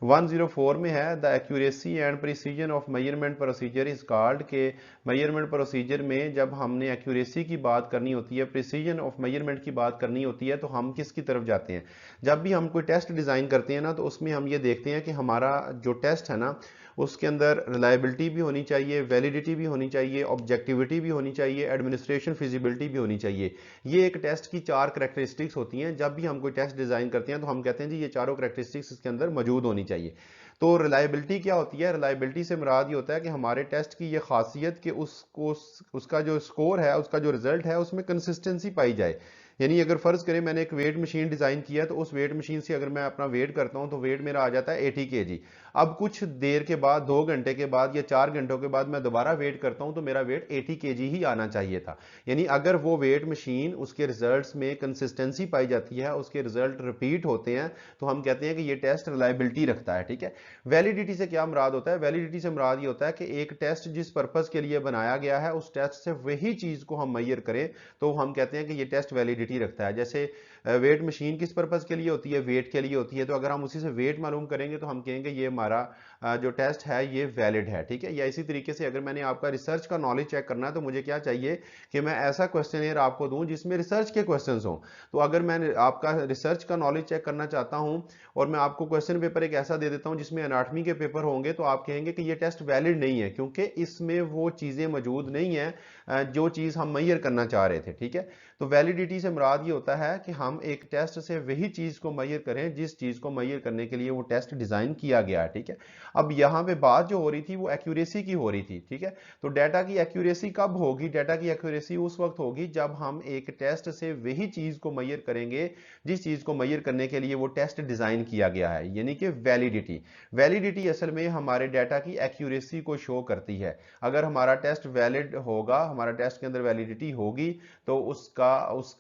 104 में है, the accuracy and precision of measurement procedure is called, के मेजरमेंट प्रोसीजर में जब हमने एक्यूरेसी की बात करनी होती है, प्रिसीजन ऑफ मेजरमेंट की बात करनी होती है, तो हम किसकी तरफ जाते हैं? जब भी हम कोई टेस्ट डिजाइन करते हैं ना, तो उसमें हम ये देखते हैं कि हमारा जो टेस्ट है ना, उसके अंदर रिलायबिलिटी भी होनी चाहिए, वैलिडिटी भी होनी चाहिए, ऑब्जेक्टिविटी भी होनी चाहिए, एडमिनिस्ट्रेशन फिजिबिलिटी भी होनी चाहिए। ये एक टेस्ट की 4 करैक्टरिस्टिक्स होती हैं। जब भी हम कोई टेस्ट डिजाइन करते हैं तो हम कहते हैं जी ये चारों करैक्टरिस्टिक्स इसके अंदर मौजूद होनी चाहिए। तो रिलायबिलिटी क्या होती है? रिलायबिलिटी से मुराद ये होता है कि हमारे टेस्ट की ये खासियत कि उसका जो स्कोर है, उसका जो रिजल्ट है, उसमें कंसिस्टेंसी पाई जाए। यानी अगर फर्ज करें मैंने एक वेट मशीन डिजाइन किया तो उस वेट मशीन से अगर मैं अपना वेट करता हूं तो वेट मेरा आ जाता है 80 kg। अब कुछ देर के बाद, 2 घंटे के बाद या 4 घंटों के बाद मैं दोबारा वेट करता हूं तो मेरा वेट 80 kg ही आना चाहिए था। यानी अगर वो वेट मशीन, उसके रिजल्ट्स में कंसिस्टेंसी पाई जाती है, उसके रिजल्ट रिपीट होते हैं, तो हम कहते हैं कि ये टेस्ट रिलायबिलिटी रखता है, ठीक है। वैलिडिटी से क्या मुराद होता है? वैलिडिटी से मुराद ये होता है कि एक टेस्ट जिस पर्पज के लिए बनाया गया है, उस टेस्ट से वही चीज को हम मेजर करें तो हम कहते हैं कि ये टेस्ट वैलिडिटी रखता है। जैसे वेट मशीन किस पर्पज के लिए होती है? वेट के लिए होती है। तो अगर हम उसी से वेट मालूम करेंगे तो हम कहेंगे ये हमारा जो टेस्ट है ये वैलिड है, ठीक है। या इसी तरीके से अगर मैंने आपका रिसर्च का नॉलेज चेक करना है तो मुझे क्या चाहिए कि मैं ऐसा क्वेश्चनियर आपको दूं जिसमें रिसर्च के क्वेश्चंस हों। तो अगर मैं आपका रिसर्च का नॉलेज चेक करना चाहता हूं और मैं आपको क्वेश्चन पेपर एक ऐसा दे देता हूं जिसमें एनाटॉमी के पेपर होंगे, तो आप कहेंगे कि ये टेस्ट वैलिड नहीं है, क्योंकि इसमें वो चीजें मौजूद नहीं है जो चीज हम मेजर करना चाह रहे थे, ठीक है। तो वैलिडिटी से मुराद ये होता है कि हम एक टेस्ट से वही चीज को मेजर करें जिस चीज को मेजर करने के लिए वो टेस्ट डिजाइन किया गया है, ठीक है। अब यहाँ पे बात जो हो रही थी वो एक्यूरेसी की हो रही थी, ठीक है। तो डाटा की एक्यूरेसी कब होगी? डाटा की एक्यूरेसी उस वक्त होगी जब हम एक टेस्ट से वही चीज को मेजर करेंगे जिस चीज को मेजर करने के लिए वो टेस्ट डिजाइन किया गया है, यानी कि वैलिडिटी। वैलिडिटी असल में हमारे डाटा की एक्यूरेसी को शो करती है। अगर हमारा टेस्ट वैलिड होगा, हमारा टेस्ट के अंदर वैलिडिटी होगी, तो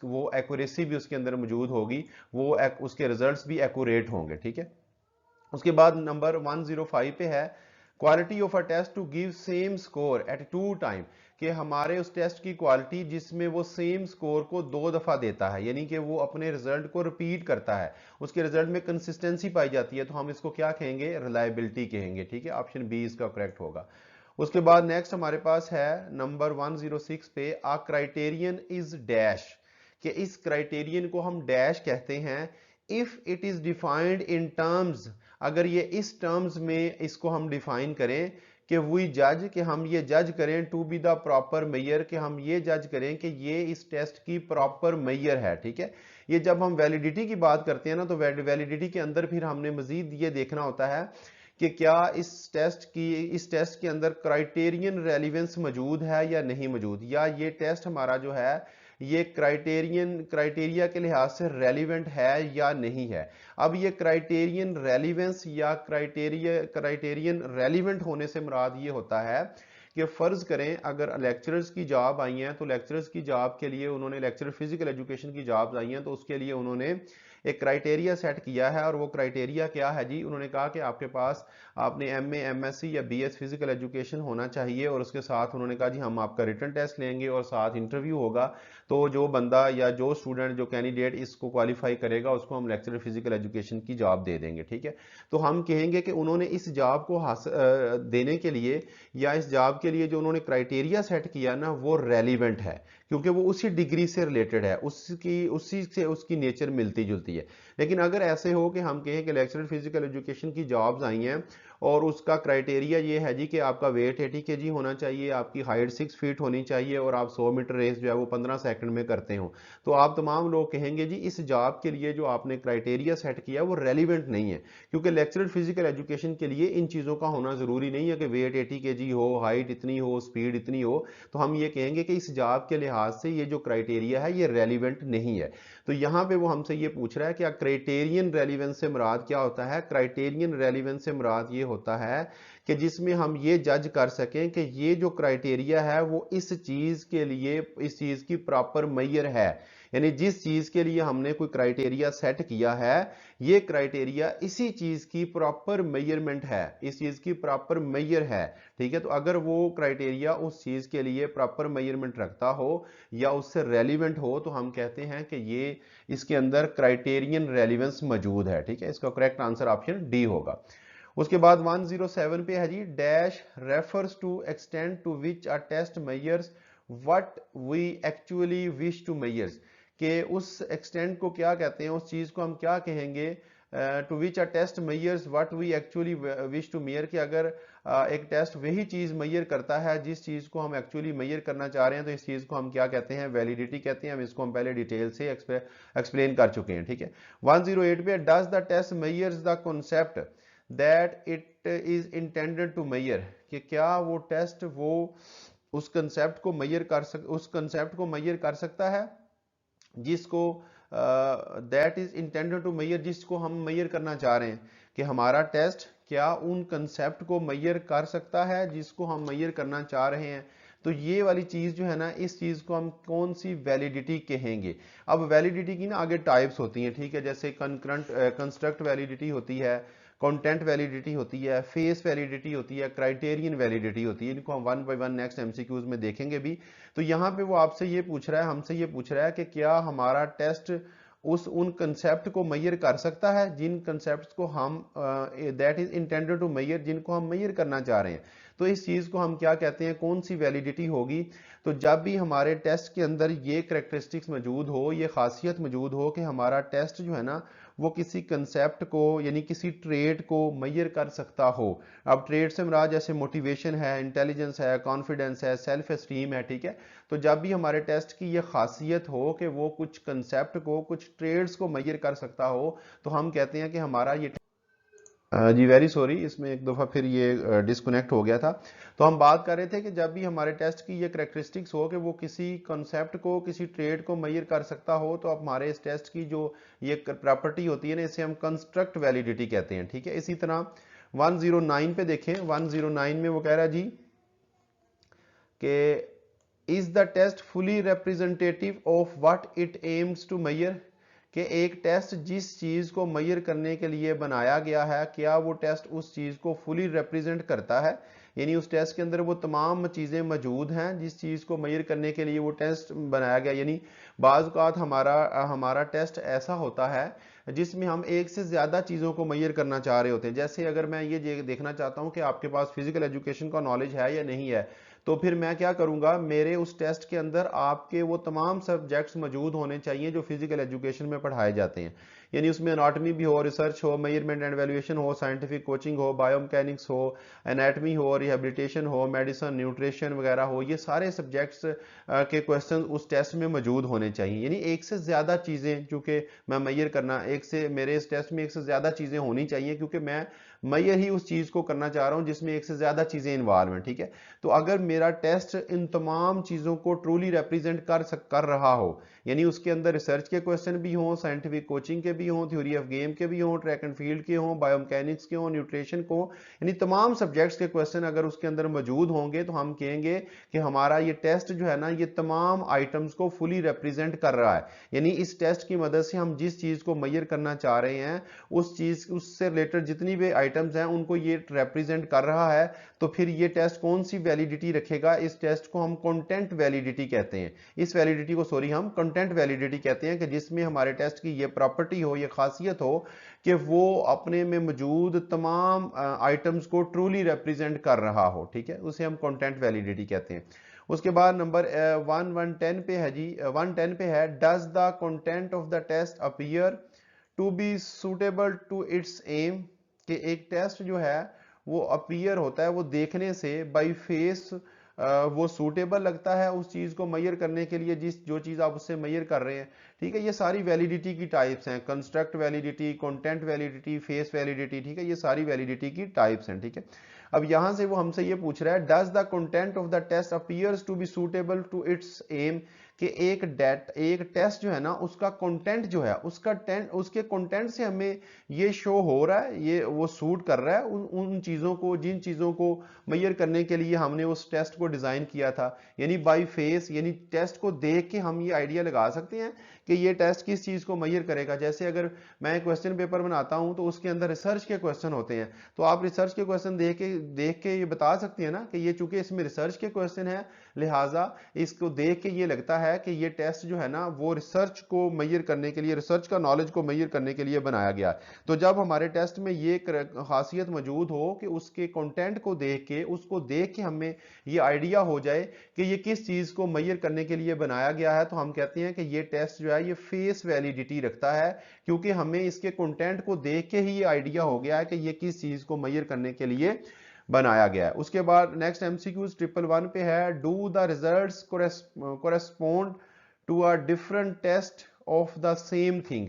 वो एक्यूरेसी भी उसके अंदर मौजूद होगी, उसके रिजल्ट्स भी एक्यूरेट होंगे, ठीक है। उसके बाद नंबर 105 पे है, quality of a test to give same score at 2 time, कि हमारे उस टेस्ट की क्वालिटी जिसमें वो सेम स्कोर को 2 दफा देता है, यानी कि वो अपने रिजल्ट को रिपीट करता है, उसके रिजल्ट में कंसिस्टेंसी पाई जाती है, तो हम इसको क्या कहेंगे, रिलायबिलिटी कहेंगे। ठीक है, ऑप्शन बी इसका करेक्ट होगा। उसके बाद नेक्स्ट हमारे पास है नंबर 106 पे, आ क्राइटेरियन इज डैश, कि इस क्राइटेरियन को हम डैश कहते हैं if it is defined in terms, अगर ये इस टर्म्स में इसको हम डिफाइन करें कि वी जज, कि हम ये जज करें to be the proper mayor, कि हम ये जज करें कि ये इस टेस्ट की प्रॉपर मेयर है। ठीक है, ये जब हम वैलिडिटी की बात करते हैं ना, तो वैलिडिटी के अंदर फिर हमने मजीद ये देखना होता है कि क्या इस टेस्ट के अंदर क्राइटेरियन रेलिवेंस मौजूद है या नहीं मौजूद, या ये टेस्ट हमारा जो है ये क्राइटेरिया के लिहाज से रेलिवेंट है या नहीं है। अब ये क्राइटेरियन रेलिवेंस या क्राइटेरियन रेलिवेंट होने से मुराद ये होता है कि फर्ज करें अगर लेक्चरर्स की जॉब आई है, तो लेक्चरर्स की जॉब के लिए उन्होंने, लेक्चरर फिजिकल एजुकेशन की जॉब आई है, तो उसके लिए उन्होंने एक क्राइटेरिया सेट किया है, और वो क्राइटेरिया क्या है जी, उन्होंने कहा कि आपके पास आपने एमए, एमएससी या बीएस फिजिकल एजुकेशन होना चाहिए, और उसके साथ उन्होंने कहा जी हम आपका रिटन टेस्ट लेंगे और साथ इंटरव्यू होगा, तो जो बंदा या जो स्टूडेंट, जो कैंडिडेट इसको क्वालिफाई करेगा उसको हम लेक्चरर फिजिकल एजुकेशन की जॉब दे देंगे। ठीक है, तो हम कहेंगे कि उन्होंने इस जॉब को देने के लिए या इस जॉब के लिए जो उन्होंने क्राइटेरिया सेट किया ना, वो रेलिवेंट है, क्योंकि वो उसी डिग्री से रिलेटेड है, उसी से उसकी नेचर मिलती जुलती है। लेकिन अगर ऐसे हो कि हम कहें कि लेक्चरर फिजिकल एजुकेशन की जॉब्स आई हैं और उसका क्राइटेरिया ये है जी कि आपका वेट 80 kg होना चाहिए, आपकी हाइट 6 फीट होनी चाहिए, और आप 100 मीटर रेस जो है वो 15 सेकंड में करते हो, तो आप तमाम लोग कहेंगे जी इस जॉब के लिए जो आपने क्राइटेरिया सेट किया वो रेलिवेंट नहीं है, क्योंकि लेक्चरर फिजिकल एजुकेशन के लिए इन चीज़ों का होना ज़रूरी नहीं है कि वेट 80 kg हो, हाइट इतनी हो, स्पीड इतनी हो, तो हम ये कहेंगे कि इस जॉब के लिहाज से ये जो क्राइटेरिया है ये रेलिवेंट नहीं है। तो यहाँ पे वो हमसे ये पूछ रहा है कि क्राइटेरियन रेलिवेंस से मुराद क्या होता है। क्राइटेरियन रेलिवेंस से मुराद ये होता है कि जिसमें हम ये जज कर सकें कि ये जो क्राइटेरिया है वो इस चीज के लिए, इस चीज की प्रॉपर मेजर है, यानी जिस चीज के लिए हमने कोई क्राइटेरिया सेट किया है, ये क्राइटेरिया इसी चीज की प्रॉपर मेजरमेंट है, इस चीज की प्रॉपर मेजर है। ठीक है, तो अगर वो क्राइटेरिया उस चीज के लिए प्रॉपर मेजरमेंट रखता हो या उससे रेलिवेंट हो, तो हम कहते हैं कि ये इसके अंदर क्राइटेरियन रेलिवेंस मौजूद है। ठीक है, इसका करेक्ट आंसर ऑप्शन डी होगा। उसके बाद 107 पे है जी, dash refers to extend to which a test measures what we actually wish to measures, कि उस एक्सटेंड को क्या कहते हैं, उस चीज को हम क्या कहेंगे, to which a test measures what we actually wish to measure, कि अगर एक टेस्ट वही चीज मेजर करता है जिस चीज को हम एक्चुअली मेजर करना चाह रहे हैं, तो इस चीज को हम क्या कहते हैं, वैलिडिटी कहते हैं। हम इसको हम पहले डिटेल से एक्सप्लेन कर चुके हैं। ठीक है, 108 पे, does the test measures the concept that it is intended to measure, कि क्या वो टेस्ट वो उस कंसेप्ट को मेजर कर सकता है जिसको that is intended to measure, जिसको हम मेजर करना चाह रहे हैं, कि हमारा टेस्ट क्या उन कंसेप्ट को मेजर कर सकता है जिसको हम मेजर करना चाह रहे हैं। तो ये वाली चीज जो है ना, इस चीज को हम कौन सी वैलिडिटी कहेंगे। अब वैलिडिटी की ना आगे टाइप्स होती हैं। ठीक है, जैसे कंस्ट्रक्ट वैलिडिटी होती है, कंटेंट वैलिडिटी होती है, फेस वैलिडिटी होती है, क्राइटेरियन वैलिडिटी होती है। इनको हम one by one next MCQs में देखेंगे भी। तो यहाँ पे वो आपसे ये पूछ रहा है, हमसे ये पूछ रहा है कि क्या हमारा टेस्ट उन कंसेप्ट को मेजर कर सकता है जिन कंसेप्ट को हम that is intended to measure, जिनको हम मेजर करना चाह रहे हैं। तो इस चीज को हम क्या कहते हैं, कौन सी वैलिडिटी होगी। तो जब भी हमारे टेस्ट के अंदर ये करैक्टरिस्टिक्स मौजूद हो, ये खासियत मौजूद हो कि हमारा टेस्ट जो है ना वो किसी कंसेप्ट को यानी किसी ट्रेड को मेजर कर सकता हो। अब ट्रेड से मुराद जैसे मोटिवेशन है, इंटेलिजेंस है, कॉन्फिडेंस है, सेल्फ एस्टीम है। ठीक है, तो जब भी हमारे टेस्ट की ये खासियत हो कि वो कुछ कंसेप्ट को, कुछ ट्रेड्स को मेजर कर सकता हो, तो हम कहते हैं कि हमारा ये जी वेरी सॉरी, इसमें एक दफ़ा फिर ये डिस्कनेक्ट हो गया था। तो हम बात कर रहे थे कि जब भी हमारे टेस्ट की ये करैक्टरिस्टिक्स हो कि वो किसी कॉन्सेप्ट को, किसी ट्रेड को मेजर कर सकता हो, तो अब हमारे इस टेस्ट की जो ये प्रॉपर्टी होती है ना, इसे हम कंस्ट्रक्ट वैलिडिटी कहते हैं। ठीक है, इसी तरह 109 पे देखें, 109 में वो कह रहा है जी कि is the test fully representative of what it aims to measure, कि एक टेस्ट जिस चीज को मेजर करने के लिए बनाया गया है, क्या वो टेस्ट उस चीज को फुली रिप्रेजेंट करता है, यानी उस टेस्ट के अंदर वो तमाम चीजें मौजूद हैं जिस चीज को मेजर करने के लिए वो टेस्ट बनाया गया। यानी बाज़ औक़ात हमारा टेस्ट ऐसा होता है जिसमें हम एक से ज्यादा चीजों को मेजर करना चाह रहे होते हैं। जैसे अगर मैं ये देखना चाहता हूं कि आपके पास फिजिकल एजुकेशन का नॉलेज है या नहीं है, तो फिर मैं क्या करूंगा, मेरे उस टेस्ट के अंदर आपके वो तमाम सब्जेक्ट्स मौजूद होने चाहिए जो फिजिकल एजुकेशन में पढ़ाए जाते हैं। यानी उसमें एनाटॉमी भी हो, रिसर्च हो, मेजरमेंट एंड वैल्यूएशन हो, साइंटिफिक कोचिंग हो, बायोमैकेनिक्स हो, एनाटॉमी हो, रिहेबिलिटेशन हो, मेडिसिन, न्यूट्रिशन वगैरह हो, ये सारे सब्जेक्ट्स के क्वेश्चन उस टेस्ट में मौजूद होने चाहिए। यानी एक से ज्यादा चीजें, चूंकि मैं मेजर करना मेरे इस टेस्ट में एक से ज्यादा चीजें होनी चाहिए, क्योंकि मैं ही उस चीज को करना चाह रहा हूं जिसमें एक से ज्यादा चीजें इन्वॉल्व हैं। ठीक है, तो अगर मेरा टेस्ट इन तमाम चीजों को ट्रूली रिप्रेजेंट कर रहा हो, यानी उसके अंदर रिसर्च के क्वेश्चन भी हों, साइंटिफिक कोचिंग के भी हों, थ्योरी ऑफ गेम के भी हों, ट्रैक एंड फील्ड के हों, बायोमैकेनिक्स के हों, न्यूट्रिशन को, यानी तमाम सब्जेक्ट्स के क्वेश्चन अगर उसके अंदर मौजूद होंगे, तो हम कहेंगे कि हमारा ये टेस्ट जो है ना, ये तमाम आइटम्स को फुली रिप्रेजेंट कर रहा है। यानी इस टेस्ट की मदद से हम जिस चीज को मेजर करना चाह रहे हैं, उस चीज उससे रिलेटेड जितनी भी आइटम्स हैं उनको ये रिप्रेजेंट कर रहा है। तो फिर ये टेस्ट कौन सी वैलिडिटी रखेगा, इस टेस्ट को हम कंटेंट वैलिडिटी कहते हैं। इस वैलिडिटी को हम कंटेंट वैलिडिटी कहते हैं, कि जिसमें हमारे टेस्ट की ये प्रॉपर्टी हो, ये खासियत हो कि वो अपने में मौजूद तमाम आइटम्स को ट्रूली रिप्रेजेंट कर रहा हो। ठीक है, उसे हम कंटेंट वैलिडिटी कहते हैं। उसके बाद नंबर 110 पे है जी, 110 पे है, does the content of the test appear to be suitable to its aim, कि एक टेस्ट जो है वो अपीयर होता है, वो देखने से बाई फेस वो सूटेबल लगता है उस चीज को मेजर करने के लिए, जो चीज आप उससे मेजर कर रहे हैं। ठीक है, ये सारी वैलिडिटी की टाइप्स हैं, construct validity, content validity, face validity. ठीक है, ये सारी वैलिडिटी की टाइप्स हैं। ठीक है, अब यहां से वो हमसे ये पूछ रहा है, does the content of the test appears to be suitable to its aim, कि एक टेस्ट जो है ना, उसका कंटेंट जो है, उसके कंटेंट से हमें ये शो हो रहा है, ये वो सूट कर रहा है उन चीजों को, जिन चीजों को मेजर करने के लिए हमने उस टेस्ट को डिजाइन किया था। यानी बाय फेस, यानी टेस्ट को देख के हम ये आइडिया लगा सकते हैं कि ये टेस्ट किस चीज को मेजर करेगा। जैसे अगर मैं क्वेश्चन पेपर बनाता हूं तो उसके अंदर रिसर्च के क्वेश्चन होते हैं, तो आप रिसर्च के क्वेश्चन देख के ये बता सकते हैं ना कि ये चूंकि इसमें रिसर्च के क्वेश्चन है, लिहाजा इसको देख के ये लगता है कि ये टेस्ट जो है ना, वो रिसर्च को मेजर करने के लिए, रिसर्च का नॉलेज को मेजर करने के लिए बनाया गया। तो जब हमारे टेस्ट में ये खासियत मौजूद हो कि उसके कंटेंट को देख के, उसको देख के हमें ये आइडिया हो जाए कि ये किस चीज को मेजर करने के लिए बनाया गया है, तो हम कहते हैं कि ये टेस्ट जो है ये फेस वैलिडिटी रखता है, क्योंकि हमें इसके कंटेंट को देख के ही ये आइडिया हो गया है कि ये किस चीज को मेजर करने के लिए बनाया गया है। उसके बाद नेक्स्ट एमसीक्यूज 111 पे है, do the results correspond to a different test of the same thing,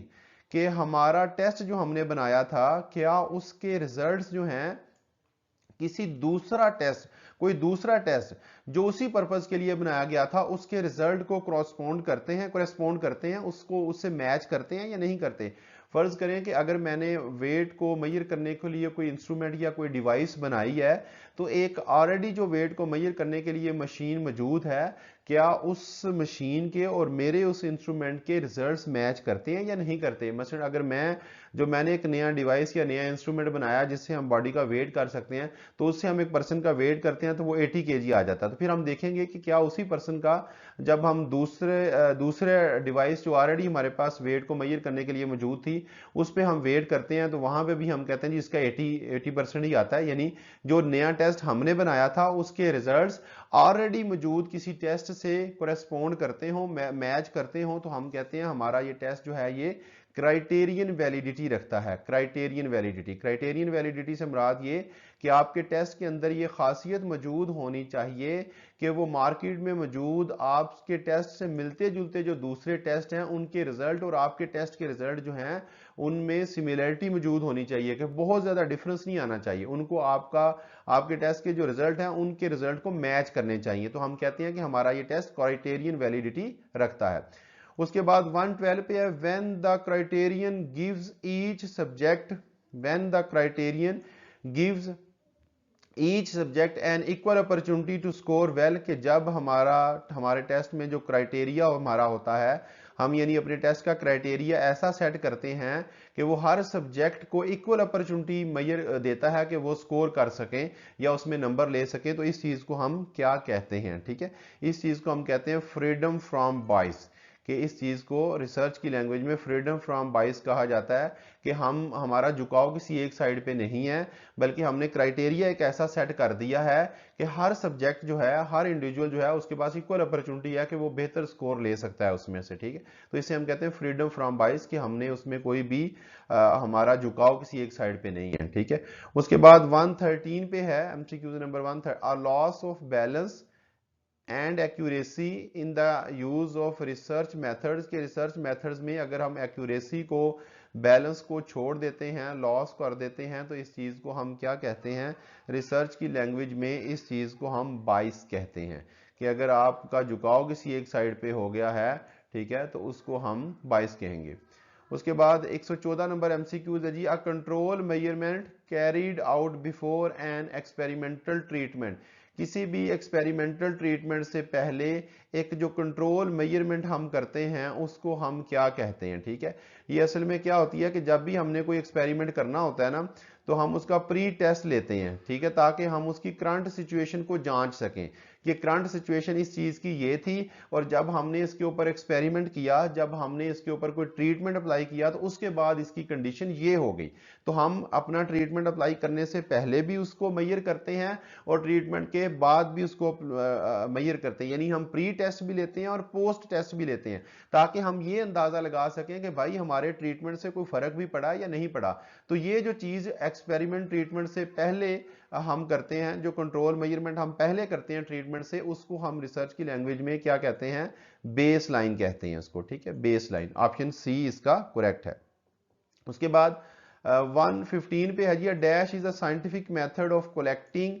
कि हमारा टेस्ट जो हमने बनाया था, क्या उसके रिजल्ट्स जो हैं किसी कोई दूसरा टेस्ट जो उसी पर्पज के लिए बनाया गया था, उसके रिजल्ट को कोरेस्पोंड करते हैं, उसको उससे मैच करते हैं या नहीं करते। फर्ज करें कि अगर मैंने वेट को मेजर करने के लिए कोई इंस्ट्रूमेंट या कोई डिवाइस बनाई है, तो एक ऑलरेडी जो वेट को मेजर करने के लिए मशीन मौजूद है, क्या उस मशीन के और मेरे उस इंस्ट्रूमेंट के रिजल्ट्स मैच करते हैं या नहीं करते। मसलन अगर मैंने एक नया डिवाइस या नया इंस्ट्रूमेंट बनाया जिससे हम बॉडी का वेट कर सकते हैं, तो उससे हम एक पर्सन का वेट करते हैं तो वो 80 kg आ जाता है। तो फिर हम देखेंगे कि क्या उसी पर्सन का, जब हम दूसरे डिवाइस जो ऑलरेडी हमारे पास वेट को मेजर करने के लिए मौजूद थी, उस पर हम वेट करते हैं, तो वहां पे भी हम कहते हैं जी इसका 80% ही आता है। यानी जो नया टेस्ट हमने बनाया था उसके रिजल्ट्स ऑलरेडी मौजूद किसी टेस्ट से कोरेस्पोंड करते हो, मैच करते हो, तो हम कहते हैं हमारा ये टेस्ट जो है ये क्राइटेरियन वैलिडिटी रखता है। क्राइटेरियन वैलिडिटी से मुराद ये कि आपके टेस्ट के अंदर ये खासियत मौजूद होनी चाहिए कि वो मार्केट में मौजूद आपके टेस्ट से मिलते जुलते जो दूसरे टेस्ट हैं उनके रिजल्ट और आपके टेस्ट के रिजल्ट जो हैं उनमें सिमिलरिटी मौजूद होनी चाहिए, कि बहुत ज्यादा डिफरेंस नहीं आना चाहिए। उनको आपके टेस्ट के जो रिजल्ट हैं उनके रिजल्ट को मैच करने चाहिए। तो हम कहते हैं कि हमारा ये टेस्ट क्राइटेरियन वैलिडिटी रखता है। उसके बाद 112 पे है, when the criterion gives each subject an equal opportunity to score well, कि जब हमारे टेस्ट में जो क्राइटेरिया हमारा होता है, हम यानी अपने टेस्ट का क्राइटेरिया ऐसा सेट करते हैं कि वो हर सब्जेक्ट को इक्वल अपॉर्चुनिटी मैयर देता है कि वो स्कोर कर सकें या उसमें नंबर ले सकें, तो इस चीज को हम क्या कहते हैं? ठीक है, इस चीज को हम कहते हैं फ्रीडम फ्रॉम बाइस, कि इस चीज को रिसर्च की लैंग्वेज में फ्रीडम फ्रॉम बाइस कहा जाता है, कि हमारा झुकाव किसी एक साइड पे नहीं है, बल्कि हमने क्राइटेरिया एक ऐसा सेट कर दिया है कि हर सब्जेक्ट जो है, हर इंडिविजुअल जो है, उसके पास इक्वल अपॉर्चुनिटी है कि वो बेहतर स्कोर ले सकता है उसमें से। ठीक है, तो इसे हम कहते हैं फ्रीडम फ्रॉम बाइस, कि हमने उसमें कोई भी हमारा झुकाव किसी एक साइड पे नहीं है। ठीक है, उसके बाद 113 पे है MCQ number 1, loss of balance and accuracy in the use of research methods, के रिसर्च मेथड्स में अगर हम एक्यूरेसी को, बैलेंस को छोड़ देते हैं, लॉस कर देते हैं, तो इस चीज को हम क्या कहते हैं? रिसर्च की लैंग्वेज में इस चीज को हम बाइस कहते हैं, कि अगर आपका झुकाव किसी एक साइड पे हो गया है, ठीक है, तो उसको हम बाइस कहेंगे। उसके बाद 114 नंबर एमसीक्यूज है जी, a control measurement carried out before an experimental treatment, किसी भी एक्सपेरिमेंटल ट्रीटमेंट से पहले एक जो कंट्रोल मेजरमेंट हम करते हैं उसको हम क्या कहते हैं? ठीक है, ये असल में क्या होती है कि जब भी हमने कोई एक्सपेरिमेंट करना होता है ना, तो हम उसका प्री टेस्ट लेते हैं, ठीक है, ताकि हम उसकी करंट सिचुएशन को जांच सकें कि करंट सिचुएशन इस चीज की ये थी, और जब हमने इसके ऊपर एक्सपेरिमेंट किया, जब हमने इसके ऊपर कोई ट्रीटमेंट अप्लाई किया, तो उसके बाद इसकी कंडीशन ये हो गई। तो हम अपना ट्रीटमेंट अप्लाई करने से पहले भी उसको मेजर करते हैं और ट्रीटमेंट के बाद भी उसको मेजर करते हैं, यानी हम प्री टेस्ट भी लेते हैं और पोस्ट टेस्ट भी लेते हैं, ताकि हम ये अंदाजा लगा सकें कि भाई हमारे ट्रीटमेंट से कोई फर्क भी पड़ा या नहीं पड़ा। तो ये जो चीज एक्सपेरिमेंट ट्रीटमेंट से पहले हम करते हैं, जो कंट्रोल मेजरमेंट हम पहले करते हैं ट्रीटमेंट से, उसको हम रिसर्च की लैंग्वेज में क्या कहते हैं? बेस लाइन कहते हैं उसको। ठीक है, बेस लाइन, ऑप्शन सी इसका करेक्ट है। उसके बाद 115 पे है जी, dash is a scientific method of collecting,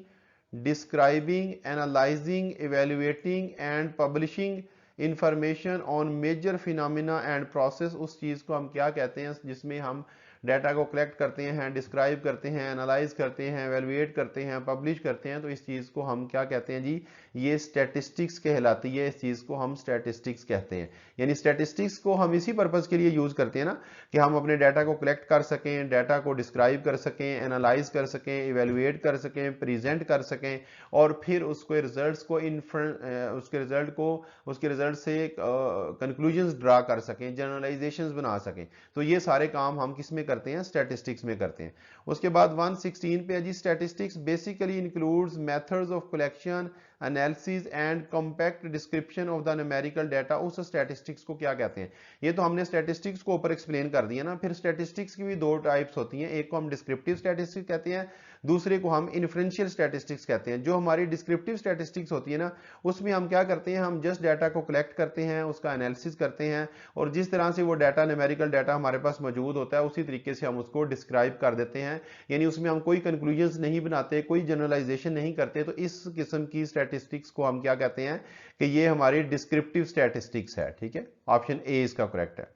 describing, analysing, evaluating and publishing information on major phenomena and process. उस चीज को हम क्या कहते हैं जिसमें हम डाटा को कलेक्ट करते हैं, डिस्क्राइब करते हैं, एनालाइज करते हैं, एवेलुएट करते हैं, पब्लिश करते हैं, तो इस चीज को हम क्या कहते हैं जी? ये स्टैटिस्टिक्स कहलाती है, इस चीज को हम स्टैटिस्टिक्स कहते हैं। यानी स्टैटिस्टिक्स को हम इसी पर्पज के लिए यूज करते हैं ना, कि हम अपने डाटा को कलेक्ट कर सकें, डाटा को डिस्क्राइब कर सकें, एनालाइज कर सकें, इवेलुएट कर सकें, प्रेजेंट कर सकें, और फिर उसके रिजल्ट्स को उसके रिजल्ट से कंक्लूजन्स ड्रा कर सकें, जनरलाइजेशंस बना सकें। तो ये सारे काम हम किस में करते हैं? स्टैटिस्टिक्स में करते हैं। उसके बाद 116 पे है जी, statistics basically includes methods of collection, analysis and compact description of the numerical data. उस स्टैटिस्टिक्स को क्या कहते हैं? ये तो हमने स्टैटिस्टिक्स को ऊपर एक्सप्लेन कर दिया ना। फिर स्टैटिस्टिक्स की भी दो टाइप्स होती हैं, एक को हम डिस्क्रिप्टिव स्टैटिस्टिक्स कहते हैं, दूसरे को हम इन्फ्रेंशियल स्टैटिस्टिक्स कहते हैं। जो हमारी डिस्क्रिप्टिव स्टैटिस्टिक्स होती है ना, उसमें हम क्या करते हैं? हम जस्ट डाटा को कलेक्ट करते हैं, उसका एनालिसिस करते हैं, और जिस तरह से वो डाटा, न्यूमेरिकल डाटा हमारे पास मौजूद होता है, उसी तरीके से हम उसको डिस्क्राइब कर देते हैं। यानी उसमें हम कोई कंक्लूजन्स नहीं बनाते, कोई जनरलाइजेशन नहीं करते। तो इस किस्म की स्टैटिस्टिक्स को हम क्या कहते हैं? कि ये हमारी डिस्क्रिप्टिव स्टैटिस्टिक्स है। ठीक है, ऑप्शन ए इसका करेक्ट है।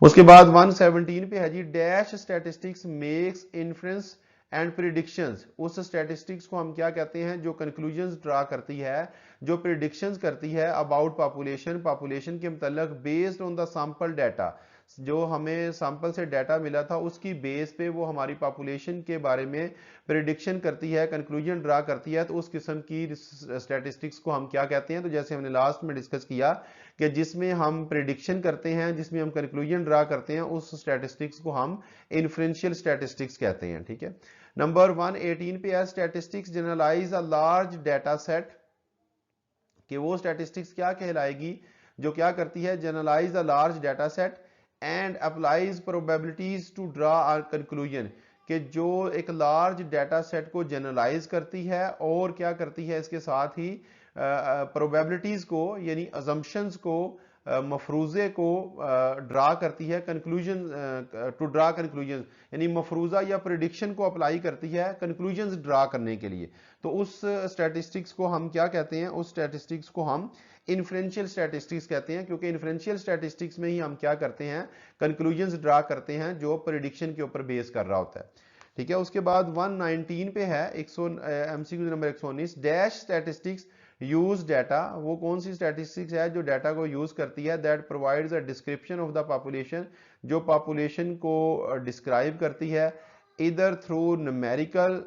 उसके बाद 117 पे है जी, dash statistics makes inference and predictions. उस स्टैटिस्टिक्स को हम क्या कहते हैं? जो कंक्लूजन्स ड्रा करती है, जो प्रिडिक्शंस करती है अबाउट पॉपुलेशन के मतलब based on the sample data. जो हमें सैंपल से डाटा मिला था, उसकी बेस पे वो हमारी पॉपुलेशन के बारे में प्रिडिक्शन करती है, कंक्लूजन ड्रा करती है। तो उस किस्म की स्टैटिस्टिक्स को हम क्या कहते हैं? तो जैसे हमने लास्ट में डिस्कस किया कि जिसमें हम प्रिडिक्शन करते हैं, जिसमें हम कंक्लूजन ड्रा करते हैं, उस स्टैटिस्टिक्स को हम इन्फ्रेंशियल स्टैटिस्टिक्स कहते हैं। ठीक है, नंबर 118 पे है, statistics generalise a large data set. कि वो स्टैटिस्टिक्स क्या कहलाएगी? जो क्या करती है? Generalise a large data set and applies probabilities to draw a conclusion. कि जो एक लार्ज डाटा सेट को जनरलाइज करती है और क्या करती है इसके साथ ही प्रोबेबिलिटीज को, यानी अजम्पशंस को, मफरूजे को ड्रा करती है, कंक्लूजन टू ड्रा कंक्लूजन, यानी मफरूजा या प्रिडिक्शन को अप्लाई करती है कंक्लूजन्स ड्रा करने के लिए। तो उस स्टैटिस्टिक्स को हम क्या कहते हैं? उस स्टैटिस्टिक्स को हम इन्फ्रेंशियल स्टैटिस्टिक्स कहते हैं, क्योंकि इन्फ्रेंशियल स्टैटिस्टिक्स में ही हम क्या करते हैं? कंक्लूजन्स ड्रा करते हैं जो प्रिडिक्शन के ऊपर बेस कर रहा होता है। ठीक है, उसके बाद 119 पे है, MCQ number 119, dash statistics use data, वो कौन सी स्टैटिस्टिक्स है जो डाटा को यूज करती है, that provides a description of the population, जो पॉपुलेशन को डिस्क्राइब करती है, इधर थ्रू न्यूमेरिकल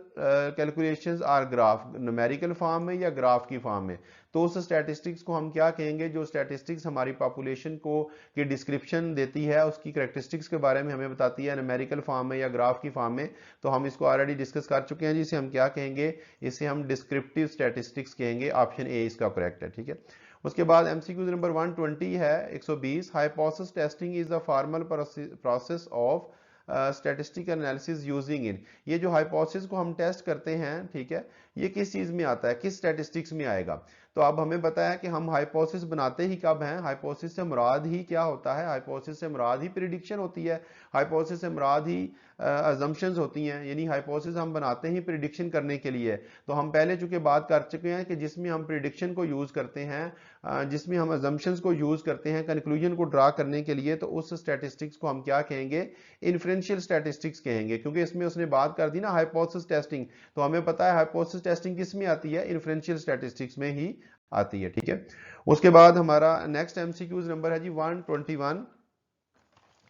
कैलकुलेशंस और ग्राफ, न्यूमेरिकल फॉर्म में या ग्राफ की फॉर्म में। तो उस स्टैटिस्टिक्स को हम क्या कहेंगे, जो स्टैटिस्टिक्स हमारी पॉपुलेशन को की डिस्क्रिप्शन देती है, उसकी करेक्टरिस्टिक्स के बारे में हमें बताती है न्यूमेरिकल फॉर्म में या ग्राफ की फॉर्म में। तो हम इसको ऑलरेडी डिस्कस कर चुके हैं, जिसे हम क्या कहेंगे, इसे हम डिस्क्रिप्टिव स्टैटिस्टिक्स कहेंगे। ऑप्शन ए इसका करेक्ट है, ठीक है। उसके बाद एमसीक्यू नंबर 120 है 120, hypothesis testing is the formal process of statistical analysis using in. ये जो हाइपोथेसिस को हम टेस्ट करते हैं, ठीक है, ये किस चीज में आता है, किस स्टैटिस्टिक्स में आएगा। तो अब हमें पता है कि हम हाइपोथेसिस बनाते ही कब हैं, हाइपोथेसिस से मुराद ही क्या होता है, हाइपोथेसिस से मुराद ही प्रिडिक्शन होती है, हाइपोथेसिस से मुराद ही अजम्पशंस होती हैं, यानी हाइपोथेसिस हम बनाते ही प्रिडिक्शन करने के लिए। तो हम पहले चूंकि बात कर चुके हैं कि जिसमें हम प्रिडिक्शन को यूज करते हैं, जिसमें हम अजम्पशंस को यूज करते हैं कंक्लूजन को ड्रा करने के लिए, तो उस स्टैटिस्टिक्स को हम क्या कहेंगे, इन्फ्रेंशियल स्टैटिस्टिक्स कहेंगे। क्योंकि इसमें उसने बात कर दी ना हाइपोथेसिस टेस्टिंग, तो हमें पता है हाइपोथेसिस टेस्टिंग किस में आती है, इन्फ्रेंशियल स्टैटिस्टिक्स में ही आती है, ठीक है। उसके बाद हमारा नेक्स्ट एमसीक्यूज नंबर है जी 121,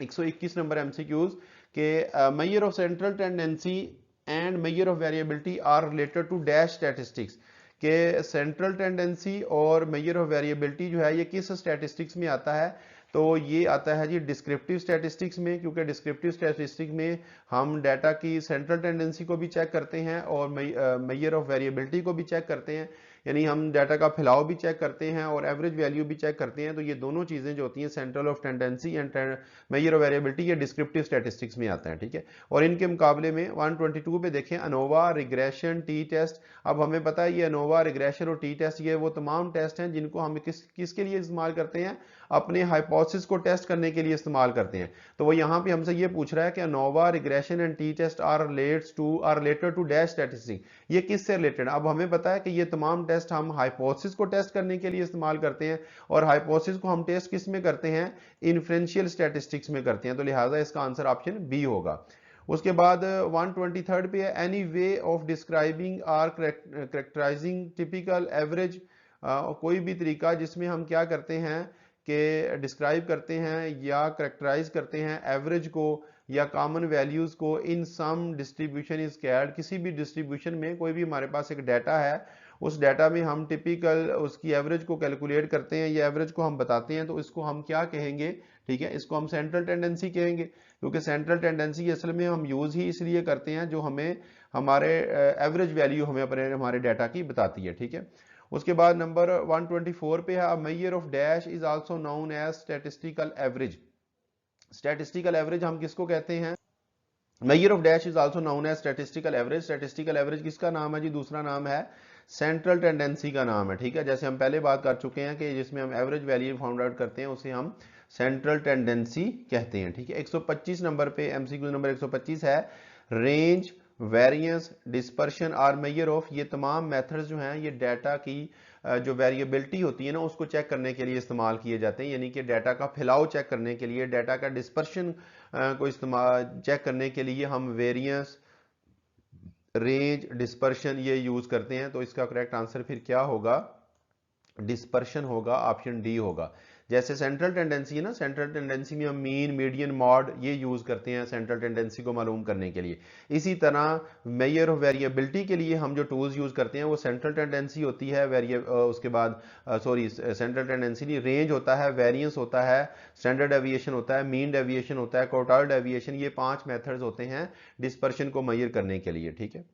121 नंबर एमसीक्यूज के measure of central tendency and measure of variability are related to dash statistics, के सेंट्रल टेंडेंसी और मेजर ऑफ वेरिएबिलिटी जो है ये किस स्टैटिस्टिक्स में आता है। तो ये आता है जी डिस्क्रिप्टिव स्टैटिस्टिक्स में, क्योंकि डिस्क्रिप्टिव स्टैटिस्टिक्स में हम डाटा की सेंट्रल टेंडेंसी को भी चेक करते हैं और मेजर ऑफ वेरिएबिलिटी को भी चेक करते हैं, यानी हम डाटा का फैलाव भी चेक करते हैं और एवरेज वैल्यू भी चेक करते हैं। तो ये दोनों चीजें जो होती हैं, central of tendency and measure of variability, ये डिस्क्रिप्टिव स्टैटिस्टिक्स में आता है, ठीक है। और इनके मुकाबले में 122 पे देखें अनोवा, रिग्रेशन, टी टेस्ट। अब हमें पता है ये अनोवा, रिग्रेशन और टी टेस्ट ये वो तमाम टेस्ट हैं जिनको हम किसके लिए इस्तेमाल करते हैं, अपने हाइपोथेसिस को टेस्ट करने के लिए इस्तेमाल करते हैं। तो वो यहाँ पे हमसे ये पूछ रहा है कि ANOVA, regression and t test are related to dash statistics, ये किससे रिलेटेड। अब हमें पता है कि ये तमाम टेस्ट हम हाइपोथेसिस को टेस्ट करने के लिए इस्तेमाल करते हैं, और हाइपोथेसिस को हम टेस्ट किस में करते हैं, इन्फ्रेंशियल स्टैटिस्टिक्स में करते हैं। तो लिहाजा इसका आंसर ऑप्शन बी होगा। उसके बाद 123 पे है any way of describing or characterising typical average, कोई भी तरीका जिसमें हम क्या करते हैं कि डिस्क्राइब करते हैं या करेक्टराइज करते हैं एवरेज को या कॉमन वैल्यूज को इन सम डिस्ट्रीब्यूशन इज कैड, किसी भी डिस्ट्रीब्यूशन में कोई भी हमारे पास एक डाटा है, उस डाटा में हम टिपिकल उसकी एवरेज को कैलकुलेट करते हैं या एवरेज को हम बताते हैं, तो इसको हम क्या कहेंगे, ठीक है, इसको हम सेंट्रल टेंडेंसी कहेंगे। क्योंकि सेंट्रल टेंडेंसी असल में हम यूज ही इसलिए करते हैं जो हमें हमारे एवरेज वैल्यू हमें अपने हमारे डाटा की बताती है, ठीक है। उसके बाद नंबर 124 पे है measure of dash is also known as statistical average. Statistical average हम किसको कहते हैं, measure of dash is also known as statistical average. Statistical average किसका नाम है जी, दूसरा नाम है सेंट्रल टेंडेंसी का नाम है, ठीक है। जैसे हम पहले बात कर चुके हैं कि जिसमें हम एवरेज वैल्यू फाउंड आउट करते हैं उसे हम सेंट्रल टेंडेंसी कहते हैं, ठीक है। 125 नंबर पे एमसीक्यू नंबर 125 है रेंज, वेरिएंस, डिस्पर्शन और मेजर ऑफ, ये तमाम मेथड्स जो हैं ये डाटा की जो वेरिएबिलिटी होती है ना उसको चेक करने के लिए इस्तेमाल किए जाते हैं, यानी कि डाटा का फैलाव चेक करने के लिए, डाटा का डिस्पर्शन को इस्तेमाल चेक करने के लिए हम वेरिएंस, रेंज, डिस्पर्शन ये यूज करते हैं। तो इसका करेक्ट आंसर फिर क्या होगा, डिस्पर्शन होगा, ऑप्शन डी होगा। जैसे सेंट्रल टेंडेंसी है ना, सेंट्रल टेंडेंसी में हम मीन, मीडियन, मॉड ये यूज करते हैं सेंट्रल टेंडेंसी को मालूम करने के लिए। इसी तरह मेजर ऑफ वेरिएबिलिटी के लिए हम जो टूल्स यूज करते हैं वो सेंट्रल टेंडेंसी होती है, उसके बाद सेंट्रल टेंडेंसी नहीं, रेंज होता है, वेरिएंस होता है, स्टैंडर्ड डेविएशन होता है, मीन डेविएशन होता है, क्वार्टाइल डेविएशन, ये 5 मेथड्स होते हैं डिस्पर्शन को मेजर करने के लिए, ठीक है।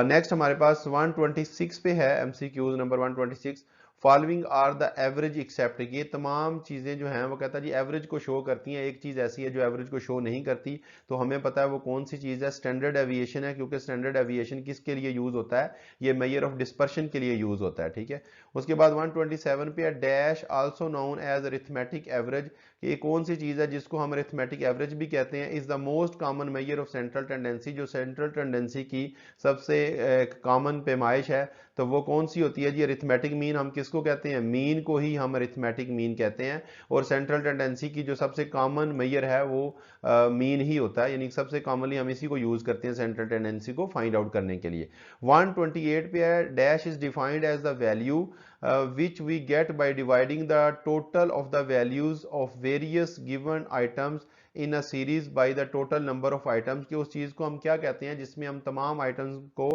नेक्स्ट हमारे पास 126 पे है MCQs number 126, following are the average except. ये तमाम चीजें जो हैं वो कहता है जी एवरेज को शो करती हैं, एक चीज ऐसी है जो एवरेज को शो नहीं करती, तो हमें पता है वो कौन सी चीज है, स्टैंडर्ड डेविएशन है। क्योंकि स्टैंडर्ड डेविएशन किसके लिए यूज होता है, ये मेजर ऑफ डिस्पर्शन के लिए यूज होता है, ठीक है। उसके बाद 127 पे है dash also known as arithmetic average, ये कौन सी चीज है जिसको हम अरिथमेटिक एवरेज भी कहते हैं, is the most common major of central tendency, जो सेंट्रल टेंडेंसी की सबसे कॉमन पैमाइश है, तो वो कौन सी होती है जी, अरिथमेटिक मीन हम किस किसको कहते हैं, मीन को ही हम अरिथमेटिक मीन कहते हैं। और सेंट्रल टेंडेंसी की जो सबसे कॉमन मेजर है वो मीन ही होता है, यानी सबसे कॉमनली हम इसी को यूज करते हैं सेंट्रल टेंडेंसी को फाइंड आउट करने के लिए। 128 पे है, dash is defined as the value which we get by dividing the total of the values of various given items in a series by the total number of items। कि उस चीज को हम क्या कहते हैं जिसमें हम तमाम आइटम्स को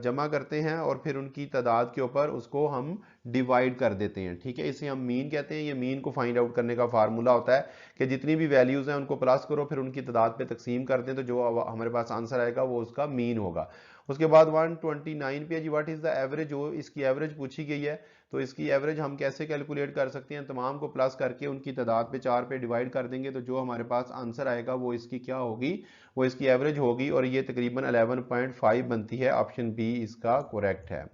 जमा करते हैं और फिर उनकी तादाद के ऊपर उसको हम डिवाइड कर देते हैं, ठीक है, इसे हम मीन कहते हैं। ये मीन को फाइंड आउट करने का फार्मूला होता है कि जितनी भी वैल्यूज हैं उनको प्लस करो, फिर उनकी तादाद पे तकसीम कर दें, तो जो हमारे पास आंसर आएगा वो उसका मीन होगा। उसके बाद 129 पे जी व्हाट इज द एवरेज, जो इसकी एवरेज पूछी गई है, तो इसकी एवरेज हम कैसे कैलकुलेट कर सकते हैं, तमाम को प्लस करके उनकी तादाद पे 4 पे डिवाइड कर देंगे, तो जो हमारे पास आंसर आएगा वो इसकी क्या होगी, वो इसकी एवरेज होगी, और ये तकरीबन 11.5 बनती है। ऑप्शन बी इसका करेक्ट है।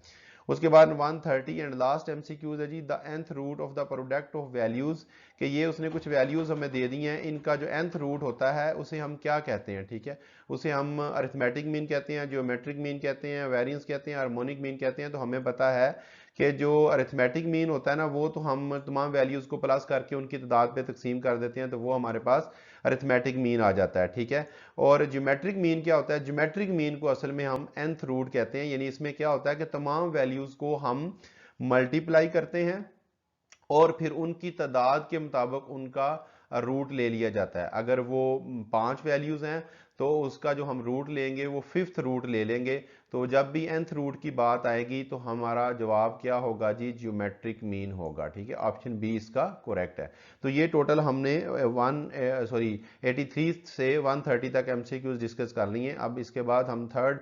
उसके बाद 130 एंड लास्ट एमसीक्यूज है जी, the nth root of the product of values, कि ये उसने कुछ वैल्यूज हमें दे दी हैं, इनका जो nth रूट होता है उसे हम क्या कहते हैं, ठीक है, उसे हम अरिथमेटिक मीन कहते हैं, ज्योमेट्रिक मीन कहते हैं, वेरिएंस कहते हैं, हार्मोनिक मीन कहते हैं। तो हमें पता है कि जो अरिथमेटिक मीन होता है ना, वो तो हम तमाम वैल्यूज को प्लस करके उनकी तादाद पे तकसीम कर देते हैं, तो वो हमारे पास अरिथमेटिक मीन आ जाता है, ठीक है। और ज्योमेट्रिक मीन क्या होता है, ज्योमेट्रिक मीन को असल में हम nth रूट कहते हैं, यानी इसमें क्या होता है कि तमाम वैल्यूज को हम मल्टीप्लाई करते हैं और फिर उनकी तादाद के मुताबिक उनका रूट ले लिया जाता है। अगर वो 5 वैल्यूज हैं तो उसका जो हम रूट लेंगे वो 5th रूट ले लेंगे। तो जब भी nth रूट की बात आएगी तो हमारा जवाब क्या होगा जी, ज्योमेट्रिक मीन होगा, ठीक है, ऑप्शन बी इसका करेक्ट है। तो ये टोटल हमने 83 से 130 तक एमसीक्यूज डिस्कस कर लिए हैं। अब इसके बाद हम थर्ड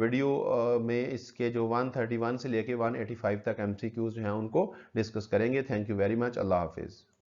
वीडियो में इसके जो 131 से लेके 185 तक एमसीक्यूज जो हैं उनको डिस्कस करेंगे। Thank you very much, Allah Hafiz.